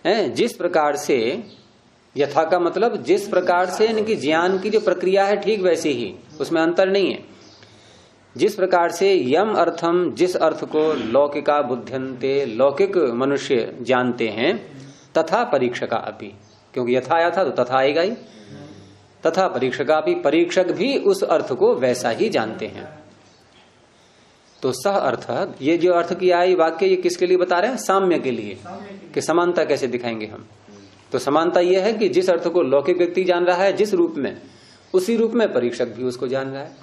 जिस प्रकार से, यथा का मतलब जिस प्रकार से इनकी ज्ञान की जो प्रक्रिया है ठीक वैसे ही, उसमें अंतर नहीं है। जिस प्रकार से यम अर्थम, जिस अर्थ को लौकिका बुद्ध्यन्ते, लौकिक मनुष्य जानते हैं, तथा परीक्षका अपि, क्योंकि यथा आया था तो तथा आएगा ही, तथा परीक्षका अपि, परीक्षक भी उस अर्थ को वैसा ही जानते हैं। तो सह अर्थ, ये जो अर्थ किया है वाक्य, ये किसके लिए बता रहे हैं, साम्य के लिए, कि समानता कैसे दिखाएंगे हम। तो समानता यह है कि जिस अर्थ को लौकिक व्यक्ति जान रहा है जिस रूप में, उसी रूप में परीक्षक भी उसको जान रहा है।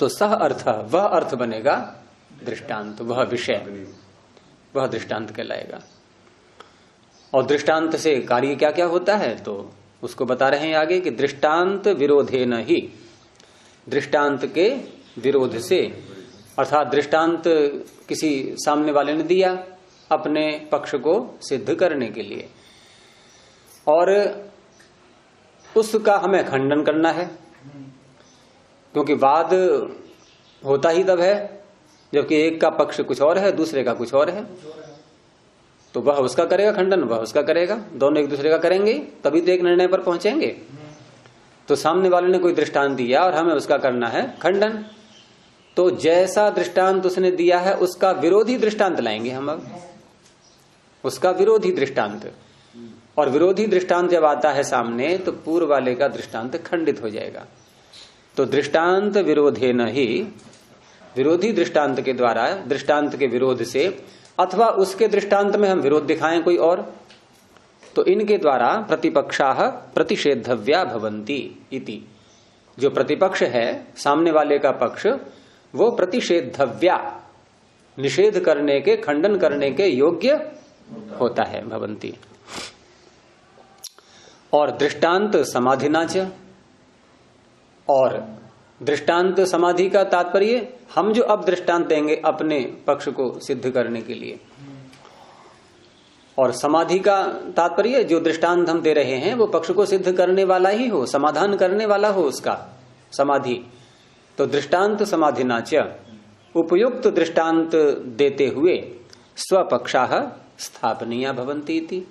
तो सह अर्थ, वह अर्थ बनेगा दृष्टांत, वह विषय, वह दृष्टांत कहलाएगा। और दृष्टांत से कार्य क्या क्या होता है, तो उसको बता रहे हैं आगे कि दृष्टांत विरोधेन ही, दृष्टांत के विरोध से, अर्थात दृष्टांत किसी सामने वाले ने दिया अपने पक्ष को सिद्ध करने के लिए, और उसका हमें खंडन करना है, क्योंकि वाद होता ही तब है जबकि एक का पक्ष कुछ और है, दूसरे का कुछ और है, तो वह उसका करेगा खंडन, वह उसका करेगा, दोनों एक दूसरे का करेंगे, तभी तो एक निर्णय पर पहुंचेंगे। तो सामने वाले ने कोई दृष्टांत दिया और हमें उसका करना है खंडन, तो जैसा दृष्टांत उसने दिया है उसका विरोधी दृष्टांत लाएंगे हम अब, उसका विरोधी दृष्टांत। और विरोधी दृष्टांत जब आता है सामने तो पूर्व वाले का दृष्टांत खंडित हो जाएगा। तो दृष्टांत विरोधे न ही, विरोधी दृष्टांत के द्वारा, दृष्टांत के विरोध से, अथवा उसके दृष्टांत में हम विरोध दिखाएं कोई और, तो इनके द्वारा प्रतिपक्षाः प्रतिषेधव्या भवन्ति इति। जो प्रतिपक्ष है, सामने वाले का पक्ष, वो प्रतिषेधव्या, निषेध करने के, खंडन करने के योग्य होता है, भवन्ति। और दृष्टांत समाधिना च, और दृष्टांत समाधि का तात्पर्य हम जो अब दृष्टांत देंगे अपने पक्ष को सिद्ध करने के लिए, और समाधि का तात्पर्य जो दृष्टांत हम दे रहे हैं वो पक्ष को सिद्ध करने वाला ही हो, समाधान करने वाला हो उसका समाधि। तो दृष्टांत समाधिना च, उपयुक्त दृष्टांत देते हुए स्वपक्षाः स्थापनीया भवन्ति इति,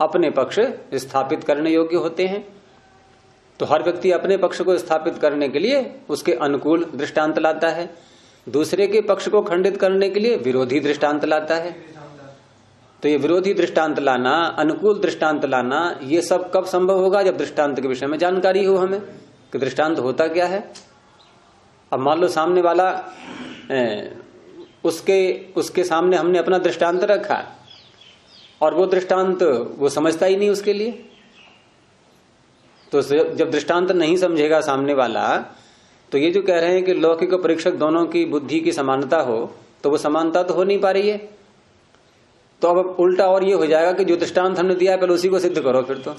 अपने पक्ष स्थापित करने योग्य होते हैं। तो हर व्यक्ति अपने पक्ष को स्थापित करने के लिए उसके अनुकूल दृष्टांत लाता है, दूसरे के पक्ष को खंडित करने के लिए विरोधी दृष्टांत लाता है। तो ये विरोधी दृष्टांत लाना, अनुकूल दृष्टांत लाना, ये सब कब संभव होगा? जब दृष्टांत के विषय में जानकारी हो हमें कि दृष्टांत होता क्या है। अब मान लो सामने वाला उसके सामने हमने अपना दृष्टांत रखा और वो दृष्टांत वो समझता ही नहीं उसके लिए, तो जब दृष्टांत नहीं समझेगा सामने वाला, तो ये जो कह रहे हैं कि लौकिक और परीक्षक दोनों की बुद्धि की समानता हो, तो वो समानता तो हो नहीं पा रही है। तो अब उल्टा और ये हो जाएगा कि जो दृष्टांत हमने दिया है पहले उसी को सिद्ध करो फिर, तो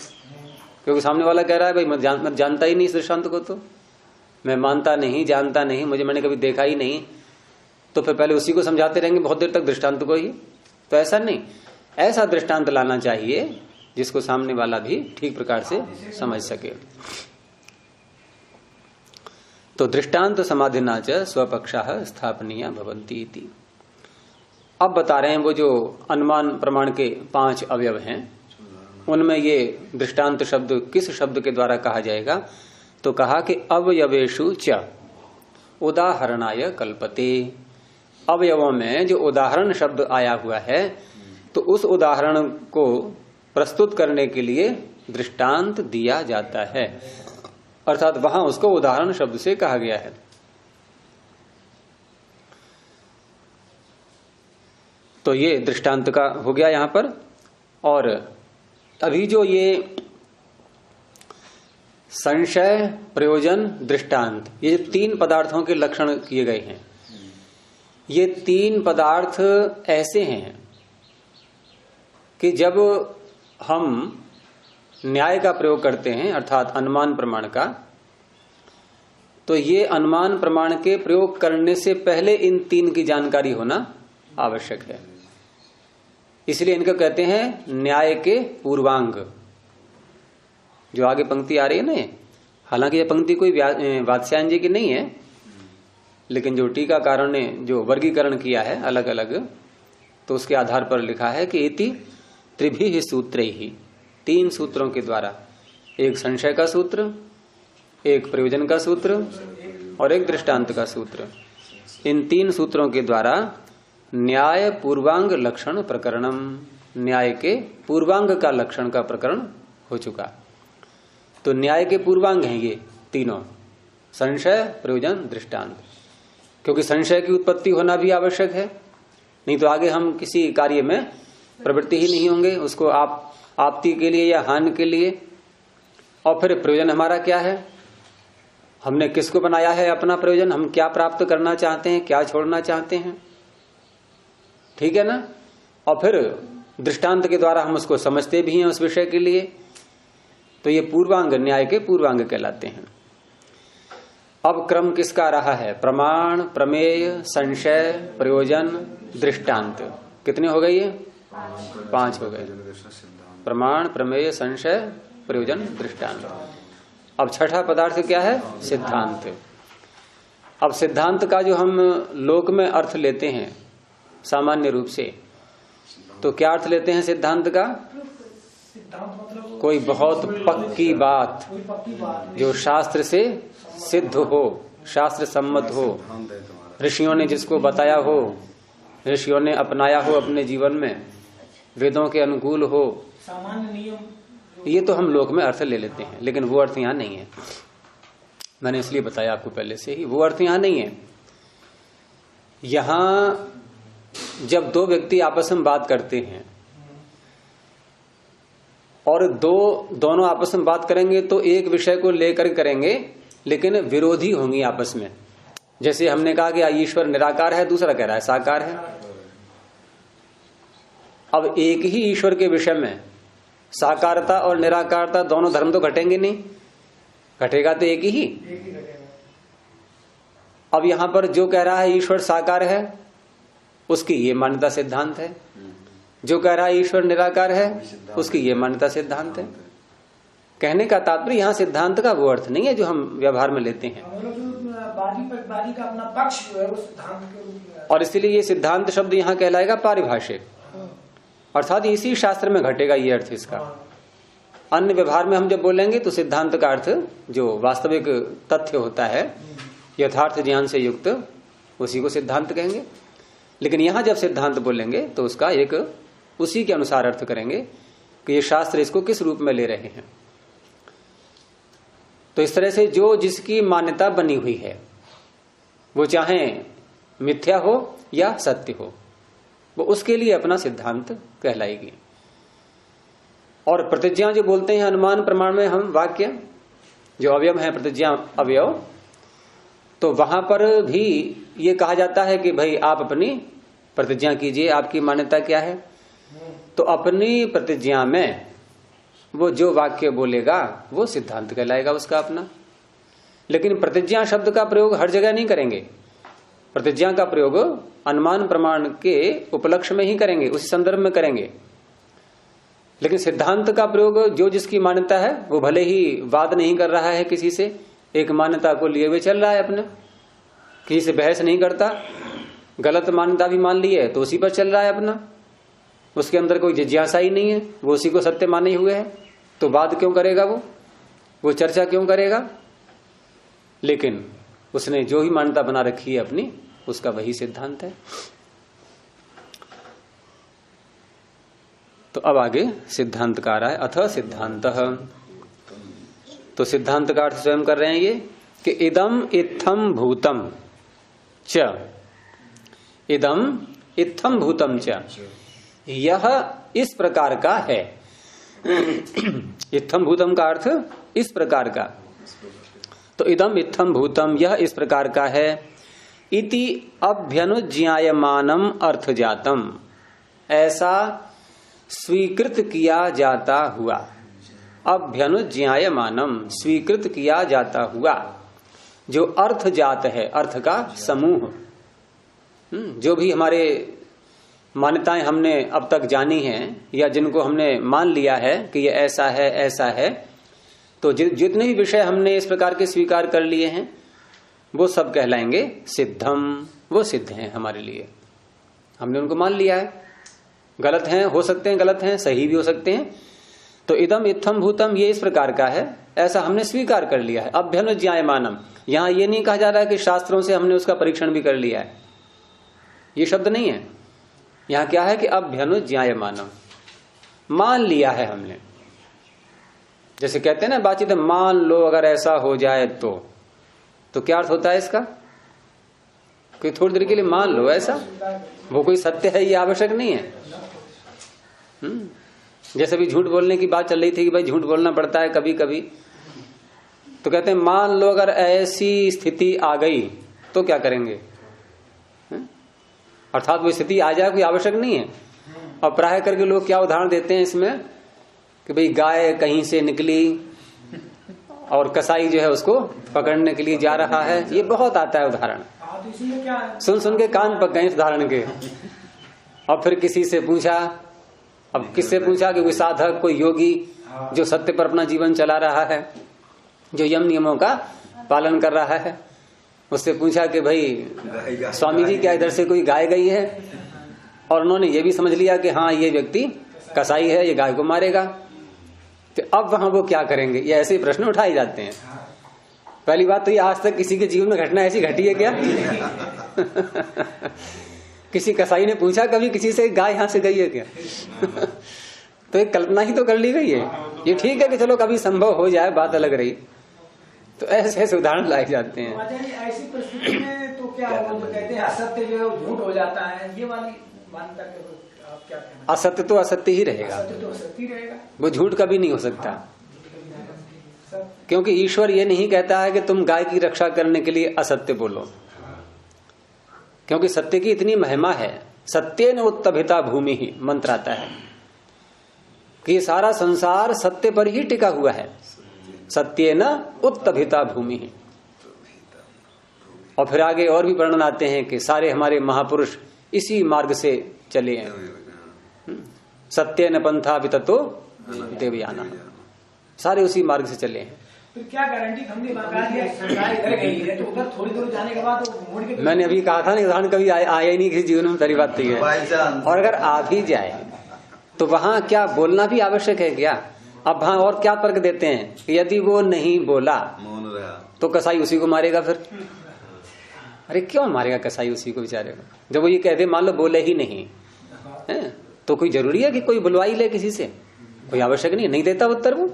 क्योंकि सामने वाला कह रहा है भाई मैं जानता ही नहीं इस दृष्टांत को, तो मैं मानता नहीं, जानता नहीं, मैंने कभी देखा ही नहीं, तो फिर पहले उसी को समझाते रहेंगे बहुत देर तक दृष्टांत को ही। तो ऐसा नहीं, ऐसा दृष्टांत लाना चाहिए जिसको सामने वाला भी ठीक प्रकार से समझ सके। तो दृष्टांत समाधिना च स्वपक्षाः स्थापनीया भवन्ति इति। अब बता रहे हैं वो जो अनुमान प्रमाण के 5 अवयव हैं, उनमें ये दृष्टांत शब्द किस शब्द के द्वारा कहा जाएगा? तो कहा कि अवयवेषु च उदाहरणाय कल्पते। अवयवों में जो उदाहरण शब्द आया हुआ है, तो उस उदाहरण को प्रस्तुत करने के लिए दृष्टांत दिया जाता है, अर्थात वहां उसको उदाहरण शब्द से कहा गया है। तो ये दृष्टांत का हो गया यहां पर। और अभी जो ये संशय, प्रयोजन, दृष्टांत, ये 3 पदार्थों के लक्षण किए गए हैं, ये 3 पदार्थ ऐसे हैं कि जब हम न्याय का प्रयोग करते हैं, अर्थात अनुमान प्रमाण का, तो ये अनुमान प्रमाण के प्रयोग करने से पहले इन 3 की जानकारी होना आवश्यक है। इसलिए इनको कहते हैं न्याय के पूर्वांग। जो आगे पंक्ति आ रही है ना, हालांकि यह पंक्ति कोई वात्स्यायन जी की नहीं है, लेकिन जो टीकाकारों ने जो वर्गीकरण किया है अलग अलग, तो उसके आधार पर लिखा है कि इति त्रिभिः सूत्रैः, 3 सूत्रों के द्वारा, एक संशय का सूत्र, एक प्रयोजन का सूत्र और एक दृष्टांत का सूत्र, इन 3 सूत्रों के द्वारा न्याय पूर्वांग लक्षण प्रकरणम, न्याय के पूर्वांग का लक्षण का प्रकरण हो चुका। तो न्याय के पूर्वांग हैं ये तीनों, संशय, प्रयोजन, दृष्टांत। क्योंकि संशय की उत्पत्ति होना भी आवश्यक है, नहीं तो आगे हम किसी कार्य में प्रवृत्ति ही नहीं होंगे, उसको आपत्ति के लिए या हानि के लिए। और फिर प्रयोजन हमारा क्या है, हमने किसको बनाया है अपना प्रयोजन, हम क्या प्राप्त करना चाहते हैं, क्या छोड़ना चाहते हैं, ठीक है ना। और फिर दृष्टांत के द्वारा हम उसको समझते भी हैं उस विषय के लिए। तो ये पूर्वांग न्याय के पूर्वांग कहलाते हैं। अब क्रम किसका रहा है? प्रमाण, प्रमेय, संशय, प्रयोजन, दृष्टांत। कितने हो गए ये? 5 हो गए। प्रमाण, प्रमेय, संशय, प्रयोजन, दृष्टांत। अब छठा पदार्थ क्या है? सिद्धांत। अब सिद्धांत का जो हम लोक में अर्थ लेते हैं सामान्य रूप से, तो क्या अर्थ लेते हैं सिद्धांत का? मतलब कोई बहुत पक्की बात जो शास्त्र से सिद्ध हो, शास्त्र सम्मत हो, ऋषियों ने जिसको बताया हो, ऋषियों ने अपनाया हो अपने जीवन में, वेदों के अनुकूल हो, सामान्य नियम, ये तो हम लोक में अर्थ ले लेते हैं, लेकिन वो अर्थ यहाँ नहीं है। मैंने इसलिए बताया आपको पहले से ही, वो अर्थ यहाँ नहीं है। यहां जब दो व्यक्ति आपस में बात करते हैं और दोनों आपस में बात करेंगे तो एक विषय को लेकर करेंगे, लेकिन विरोधी होंगी आपस में। जैसे हमने कहा कि ईश्वर निराकार है, दूसरा कह रहा है साकार है। अब एक ही ईश्वर के विषय में साकारता और निराकारता दोनों धर्म तो घटेंगे नहीं, घटेगा तो एक ही। अब यहां पर जो कह रहा है ईश्वर साकार है, उसकी ये मान्यता सिद्धांत है। जो कह रहा है ईश्वर निराकार है, उसकी ये मान्यता सिद्धांत है। कहने का तात्पर्य यहां सिद्धांत का वो अर्थ नहीं है जो हम व्यवहार में लेते हैं। बादी का अपना पक्ष जो है वो सिद्धांत के रूप में, और इसीलिए ये सिद्धांत शब्द यहाँ कहलाएगा पारिभाषिक, अर्थात इसी शास्त्र में घटेगा ये अर्थ इसका। अन्य व्यवहार में हम जब बोलेंगे तो सिद्धांत का अर्थ जो वास्तविक तथ्य होता है, यथार्थ ज्ञान से युक्त, उसी को सिद्धांत कहेंगे। लेकिन यहां जब सिद्धांत बोलेंगे तो उसका एक उसी के अनुसार अर्थ करेंगे कि ये शास्त्र इसको किस रूप में ले रहे हैं। तो इस तरह से जो जिसकी मान्यता बनी हुई है, वो चाहे मिथ्या हो या सत्य हो, वो उसके लिए अपना सिद्धांत कहलाएगी। और प्रतिज्ञा जो बोलते हैं अनुमान प्रमाण में हम वाक्य जो अवयव है, प्रतिज्ञा अवयव, तो वहां पर भी ये कहा जाता है कि भाई आप अपनी प्रतिज्ञा कीजिए, आपकी मान्यता क्या है। तो अपनी प्रतिज्ञा में वो जो वाक्य बोलेगा वो सिद्धांत कहलाएगा उसका अपना। लेकिन प्रतिज्ञा शब्द का प्रयोग हर जगह नहीं करेंगे। प्रतिज्ञा का प्रयोग अनुमान प्रमाण के उपलक्ष्य में ही करेंगे, उसी संदर्भ में करेंगे। लेकिन सिद्धांत का प्रयोग जो जिसकी मान्यता है, वो भले ही वाद नहीं कर रहा है किसी से, एक मान्यता को लिए हुए चल रहा है अपने, किसी से बहस नहीं करता, गलत मान्यता भी मान ली है तो उसी पर चल रहा है अपना, उसके अंदर कोई जिज्ञासा ही नहीं है, वो उसी को सत्य माने हुए है, तो वाद क्यों करेगा वो चर्चा क्यों करेगा। लेकिन उसने जो ही मान्यता बना रखी है अपनी, उसका वही सिद्धांत है। तो अब आगे सिद्धांत का आ रहा है, अथ सिद्धांत। तो सिद्धांत का अर्थ स्वयं कर रहे हैं ये कि इदम इत्थम भूतम च, इदम इत्थम भूतम च, यह इस प्रकार का है। इत्थम भूतम का अर्थ इस प्रकार का, तो इदम इत्थम भूतम यह इस प्रकार का है। इति अभ्यनुज्ञायमानम अर्थ जातम, ऐसा स्वीकृत किया जाता हुआ। अभ्यनुज्ञायमानम, स्वीकृत किया जाता हुआ, जो अर्थ जात है, अर्थ का समूह। जो भी हमारे मान्यताएं हमने अब तक जानी हैं या जिनको हमने मान लिया है कि ये ऐसा है ऐसा है, तो जितने भी विषय हमने इस प्रकार के स्वीकार कर लिए हैं वो सब कहलाएंगे सिद्धम। वो सिद्ध हैं हमारे लिए, हमने उनको मान लिया है। गलत हैं, हो सकते हैं गलत हैं, सही भी हो सकते हैं। तो इदम इत्थम भूतम ये इस प्रकार का है, ऐसा हमने स्वीकार कर लिया है। अभ्यनुज्ञायमानम, यहां ये नहीं कहा जा रहा है कि शास्त्रों से हमने उसका परीक्षण भी कर लिया है, ये शब्द नहीं है। यहां क्या है कि अभ्यनुज्ञायमानम, मान लिया है हमने। जैसे कहते हैं ना बातचीत, मान लो अगर ऐसा हो जाए तो क्या अर्थ होता है इसका? कोई थोड़ी देर के लिए मान लो ऐसा, वो कोई सत्य है ये आवश्यक नहीं है। जैसे भी झूठ बोलने की बात चल रही थी कि भाई झूठ बोलना पड़ता है कभी कभी, तो कहते हैं मान लो अगर ऐसी स्थिति आ गई तो क्या करेंगे। अर्थात वो स्थिति आ जाए कोई आवश्यक नहीं है। और प्राय करके लोग क्या उदाहरण देते हैं इसमें कि भाई गाय कहीं से निकली और कसाई जो है उसको पकड़ने के लिए जा रहा है, ये बहुत आता है उदाहरण। सुन सुन के कान पक गए इस उदाहरण के। और फिर किसी से पूछा, अब किससे पूछा कि कोई साधक, कोई योगी जो सत्य पर अपना जीवन चला रहा है, जो यम नियमों का पालन कर रहा है, उससे पूछा कि भाई स्वामी जी क्या इधर से कोई गाय गई है? और उन्होंने ये भी समझ लिया कि हाँ ये व्यक्ति कसाई है, ये गाय को मारेगा। तो अब वहां वो क्या करेंगे? ये ऐसे प्रश्न उठाए जाते हैं। पहली बात तो ये आज तक किसी के जीवन में घटना ऐसी घटी है क्या? किसी कसाई ने पूछा कभी किसी से गाय यहां से गई है क्या? तो एक कल्पना ही तो कर ली गई है। ये ठीक है कि चलो कभी संभव हो जाए, बात अलग रही। तो ऐसे ऐसे उदाहरण लाए जाते हैं। ऐसी परिस्थिति में तो क्या वो जो कहते हैं असत्य जो है वो झूठ हो जाता है, ये वाली मान्यता आप क्या कहना? असत्य तो असत्य ही रहेगा, असत्य तो असत्य ही रहेगा, वो झूठ कभी नहीं हो सकता। क्योंकि ईश्वर ये नहीं कहता है कि तुम गाय की रक्षा करने के लिए असत्य बोलो, क्योंकि सत्य की इतनी महिमा है। सत्येन उत्तभिता भूमि ही मंत्र आता है कि ये सारा संसार सत्य पर ही टिका हुआ है। सत्येन उत्तभिता भूमि ही। और फिर आगे और भी वर्णन आते हैं कि सारे हमारे महापुरुष इसी मार्ग से चले हैं। सत्येन पंथा विततो देवयाना, सारे उसी मार्ग से चले हैं। तो क्या गारंटी हमने सरकार इधर गई है तो उधर थोड़ी दूर जाने के बाद मुड़ के, मैंने अभी कहा था ना, उदाहरण कभी आया ही नहीं किसी जीवन में, सारी बात है। और अगर आ भी जाए तो वहां क्या बोलना भी आवश्यक है क्या? अब वहां और क्या तर्क देते हैं कि यदि वो नहीं बोला तो कसाई उसी को मारेगा। फिर अरे क्यों मारेगा कसाई उसी को बेचारे को? जब वो ये कहते मान लो बोले ही नहीं है तो कोई जरूरी है कि कोई बुलवाई ले किसी से? कोई आवश्यक नहीं, नहीं देता उत्तर वो।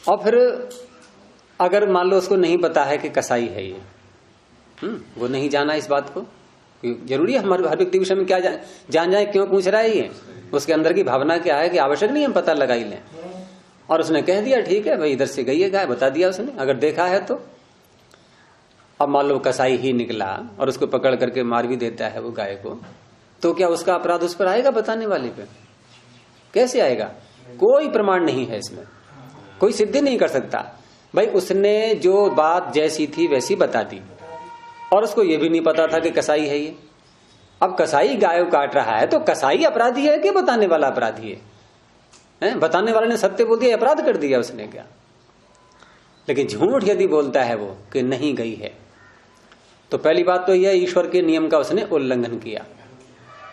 और फिर अगर मान लो उसको नहीं पता है कि कसाई है ये, वो नहीं जाना इस बात को, जरूरी है हमारे हर व्यक्ति विषय में क्या जान जाए, क्यों पूछ रहा है ये, उसके अंदर की भावना क्या है कि आवश्यक नहीं हम पता लगा ही लें। और उसने कह दिया ठीक है भाई इधर से गई है गाय, बता दिया उसने, अगर देखा है तो। अब मान लो कसाई ही निकला और उसको पकड़ करके मार भी देता है वो गाय को, तो क्या उसका अपराध उस पर आएगा बताने वाले पे? कैसे आएगा? कोई प्रमाण नहीं है इसमें, कोई सिद्धि नहीं कर सकता। भाई उसने जो बात जैसी थी वैसी बता दी और उसको ये भी नहीं पता था कि कसाई है ये। अब कसाई गाय को काट रहा है तो कसाई अपराधी है कि बताने वाला अपराधी है? बताने वाले ने सत्य बोल दिया, अपराध कर दिया उसने क्या? लेकिन झूठ यदि बोलता है वो कि नहीं गई है, तो पहली बात तो यह ईश्वर के नियम का उसने उल्लंघन किया।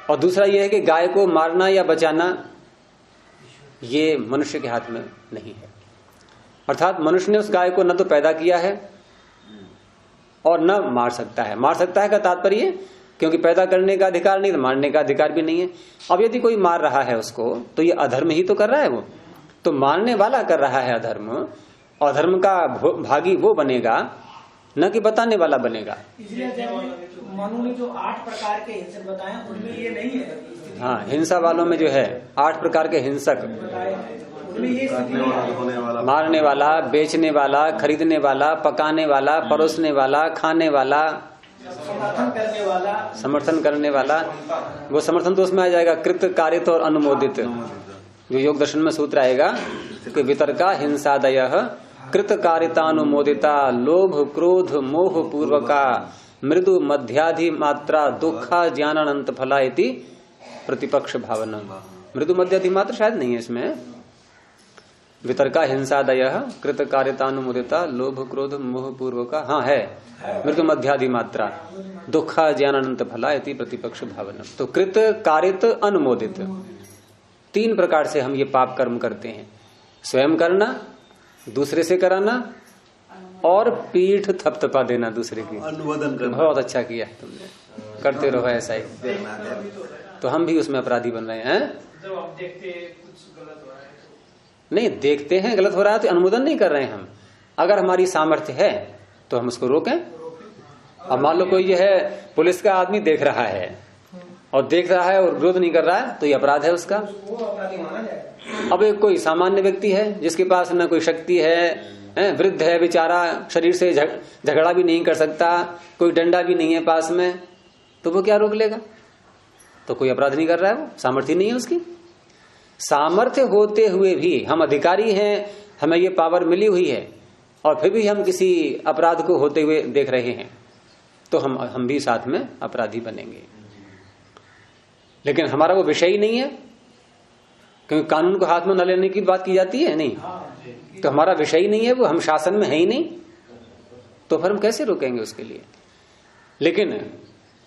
और दूसरा यह है कि गाय को मारना या बचाना ये मनुष्य के हाथ में नहीं है। अर्थात मनुष्य ने उस गाय को न तो पैदा किया है और न मार सकता है। मार सकता है का तात्पर्य क्योंकि पैदा करने का अधिकार नहीं तो मारने का अधिकार भी नहीं है। अब यदि कोई मार रहा है उसको तो ये अधर्म ही तो कर रहा है वो, तो मारने वाला कर रहा है अधर्म, और धर्म का भागी वो बनेगा न कि बताने वाला बनेगा। इसलिए मनु ने जो 8 प्रकार के हिंसक बताए उनमें ये नहीं है। हाँ, हिंसा वालों में जो है 8 प्रकार के हिंसक, मारने वाला, बेचने वाला, खरीदने वाला, पकाने वाला, परोसने वाला, खाने वाला, समर्थन करने वाला। वो समर्थन तो उसमें आ जाएगा कृत, कारित और अनुमोदित। जो योग दर्शन में सूत्र आएगा कि वितर्का हिंसादय कृत कारितानुमोदिता लोभ क्रोध मोह पूर्वका मृदु मध्याधि मात्रा दुखा ज्ञानानंत फला इति प्रतिपक्ष भावना। मृदु मध्याधि मात्रा शायद नहीं है इसमें। वितर्का हिंसादय कृत कारितानुमोदिता लोभ क्रोध मोह पूर्वका, हाँ है, मृदु मध्याधि मात्रा दुखा ज्ञानानंत फला इति प्रतिपक्ष भावना। तो कृत कारित अनुमोदित 3 प्रकार से हम ये पाप कर्म करते हैं। स्वयं करना, दूसरे से कराना और पीठ थपथपा देना दूसरे की। अनुमोदन करना। बहुत अच्छा किया तुमने, करते रहो ऐसा ही। तो हम भी उसमें अपराधी बन रहे हैं। जब आप देखते कुछ गलत हो रहा है नहीं, देखते हैं गलत हो रहा है तो अनुमोदन नहीं कर रहे हैं हम। अगर हमारी सामर्थ्य है तो हम उसको रोकें। अब मान लो कोई जो है पुलिस का आदमी देख रहा है और देख रहा है और विरोध नहीं कर रहा है तो ये अपराध है उसका। वो अपराधी माना जाएगा। अब एक कोई सामान्य व्यक्ति है जिसके पास न कोई शक्ति है, वृद्ध है बेचारा, शरीर से झगड़ा भी नहीं कर सकता, कोई डंडा भी नहीं है पास में, तो वो क्या रोक लेगा? तो कोई अपराध नहीं कर रहा है, वो सामर्थ्य नहीं है उसकी। सामर्थ्य होते हुए भी हम अधिकारी हैं, हमें ये पावर मिली हुई है और फिर भी हम किसी अपराध को होते हुए देख रहे हैं तो हम भी साथ में अपराधी बनेंगे। लेकिन हमारा वो विषय ही नहीं है, क्योंकि कानून को हाथ में न लेने की बात की जाती है नहीं, तो हमारा विषय ही नहीं है वो, हम शासन में है ही नहीं, तो फिर हम कैसे रोकेंगे उसके लिए? लेकिन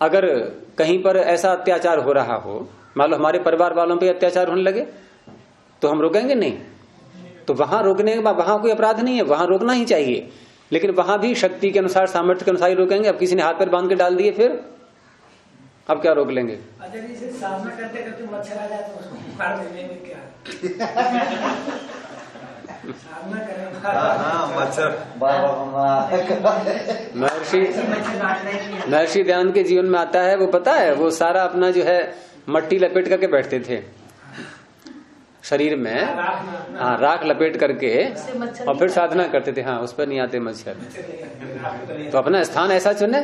अगर कहीं पर ऐसा अत्याचार हो रहा हो, मान लो हमारे परिवार वालों पे अत्याचार होने लगे, तो हम रोकेंगे नहीं। तो वहां रोकने के बाद वहां कोई अपराध नहीं है, वहां रोकना ही चाहिए, लेकिन वहां भी शक्ति के अनुसार, सामर्थ्य के अनुसार ही रोकेंगे। अब किसी ने हाथ पैर बांध के डाल दिए, फिर अब क्या रोक लेंगे? अच्छा, जैसे साधना करते करते मच्छर आ जाए तो उसको मार देने में क्या? साधना करें मच्छर। महर्षि दयानंद के जीवन में आता है, वो पता है, वो सारा अपना जो है मट्टी लपेट करके बैठते थे शरीर में, हाँ, राख लपेट करके, और फिर साधना करते थे। हाँ, उस पर नहीं आते मच्छर। तो अपना स्थान ऐसा चुने,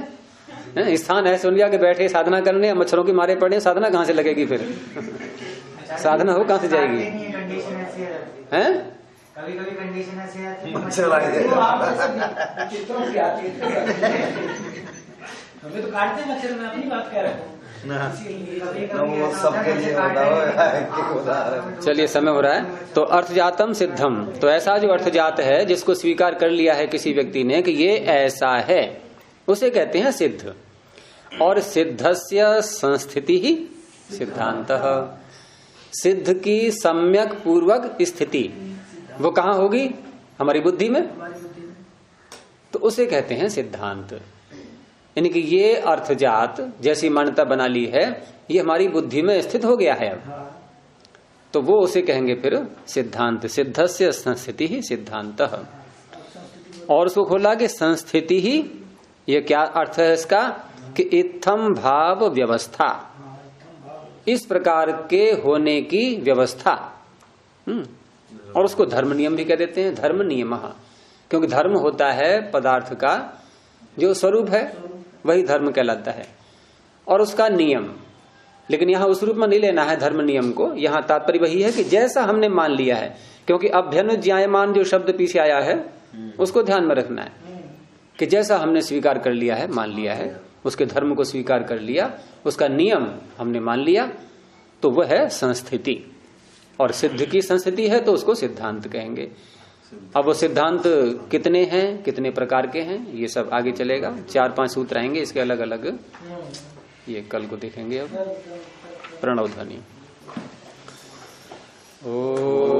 स्थान ऐसा चुन के बैठे साधना करने, मच्छरों के मारे पड़े, साधना कहाँ से लगेगी फिर? साधना हो कहाँ से जाएगी? हैं? कभी-कभी कंडीशन ऐसी आती है, मच्छर आ गए। हमें तो काटते हैं मच्छर, मैं अपनी बात कह रहा हूँ। सबके लिए चलिए, समय हो रहा है। तो अर्थजातम सिद्धम, तो ऐसा जो अर्थजात है, जिसको स्वीकार कर लिया है किसी व्यक्ति ने कि ये ऐसा है, उसे कहते हैं सिद्ध। और सिद्धस्य संस्थिति ही सिद्धांतः, सिद्ध की सम्यक पूर्वक स्थिति वो कहाँ होगी? हमारी बुद्धि में, तो उसे कहते हैं सिद्धांत। यानी कि ये अर्थजात जैसी मान्यता बना ली है, ये हमारी बुद्धि में स्थित हो गया है अब, तो वो उसे कहेंगे फिर सिद्धांत। सिद्धस्य संस्थिति ही सिद्धांतः। और उसको खोला कि संस्थिति ही, ये क्या अर्थ है इसका? कि इत्थम भाव व्यवस्था, इस प्रकार के होने की व्यवस्था। और उसको धर्म नियम भी कह देते हैं, धर्म नियम, क्योंकि धर्म होता है पदार्थ का जो स्वरूप है, वही धर्म कहलाता है, और उसका नियम। लेकिन यहाँ उस रूप में नहीं लेना है धर्म नियम को, यहाँ तात्पर्य वही है कि जैसा हमने मान लिया है, क्योंकि अभ्यनुज्ञायमान जो शब्द पीछे आया है उसको ध्यान में रखना है कि जैसा हमने स्वीकार कर लिया है, मान लिया है, उसके धर्म को स्वीकार कर लिया, उसका नियम हमने मान लिया, तो वह है संस्थिति। और सिद्ध की संस्थिति है तो उसको सिद्धांत कहेंगे। अब वो सिद्धांत कितने हैं, कितने प्रकार के हैं, ये सब आगे चलेगा। 4-5 सूत्र आएंगे इसके अलग अलग, ये कल को देखेंगे। अब प्रणव ध्वनि। ओ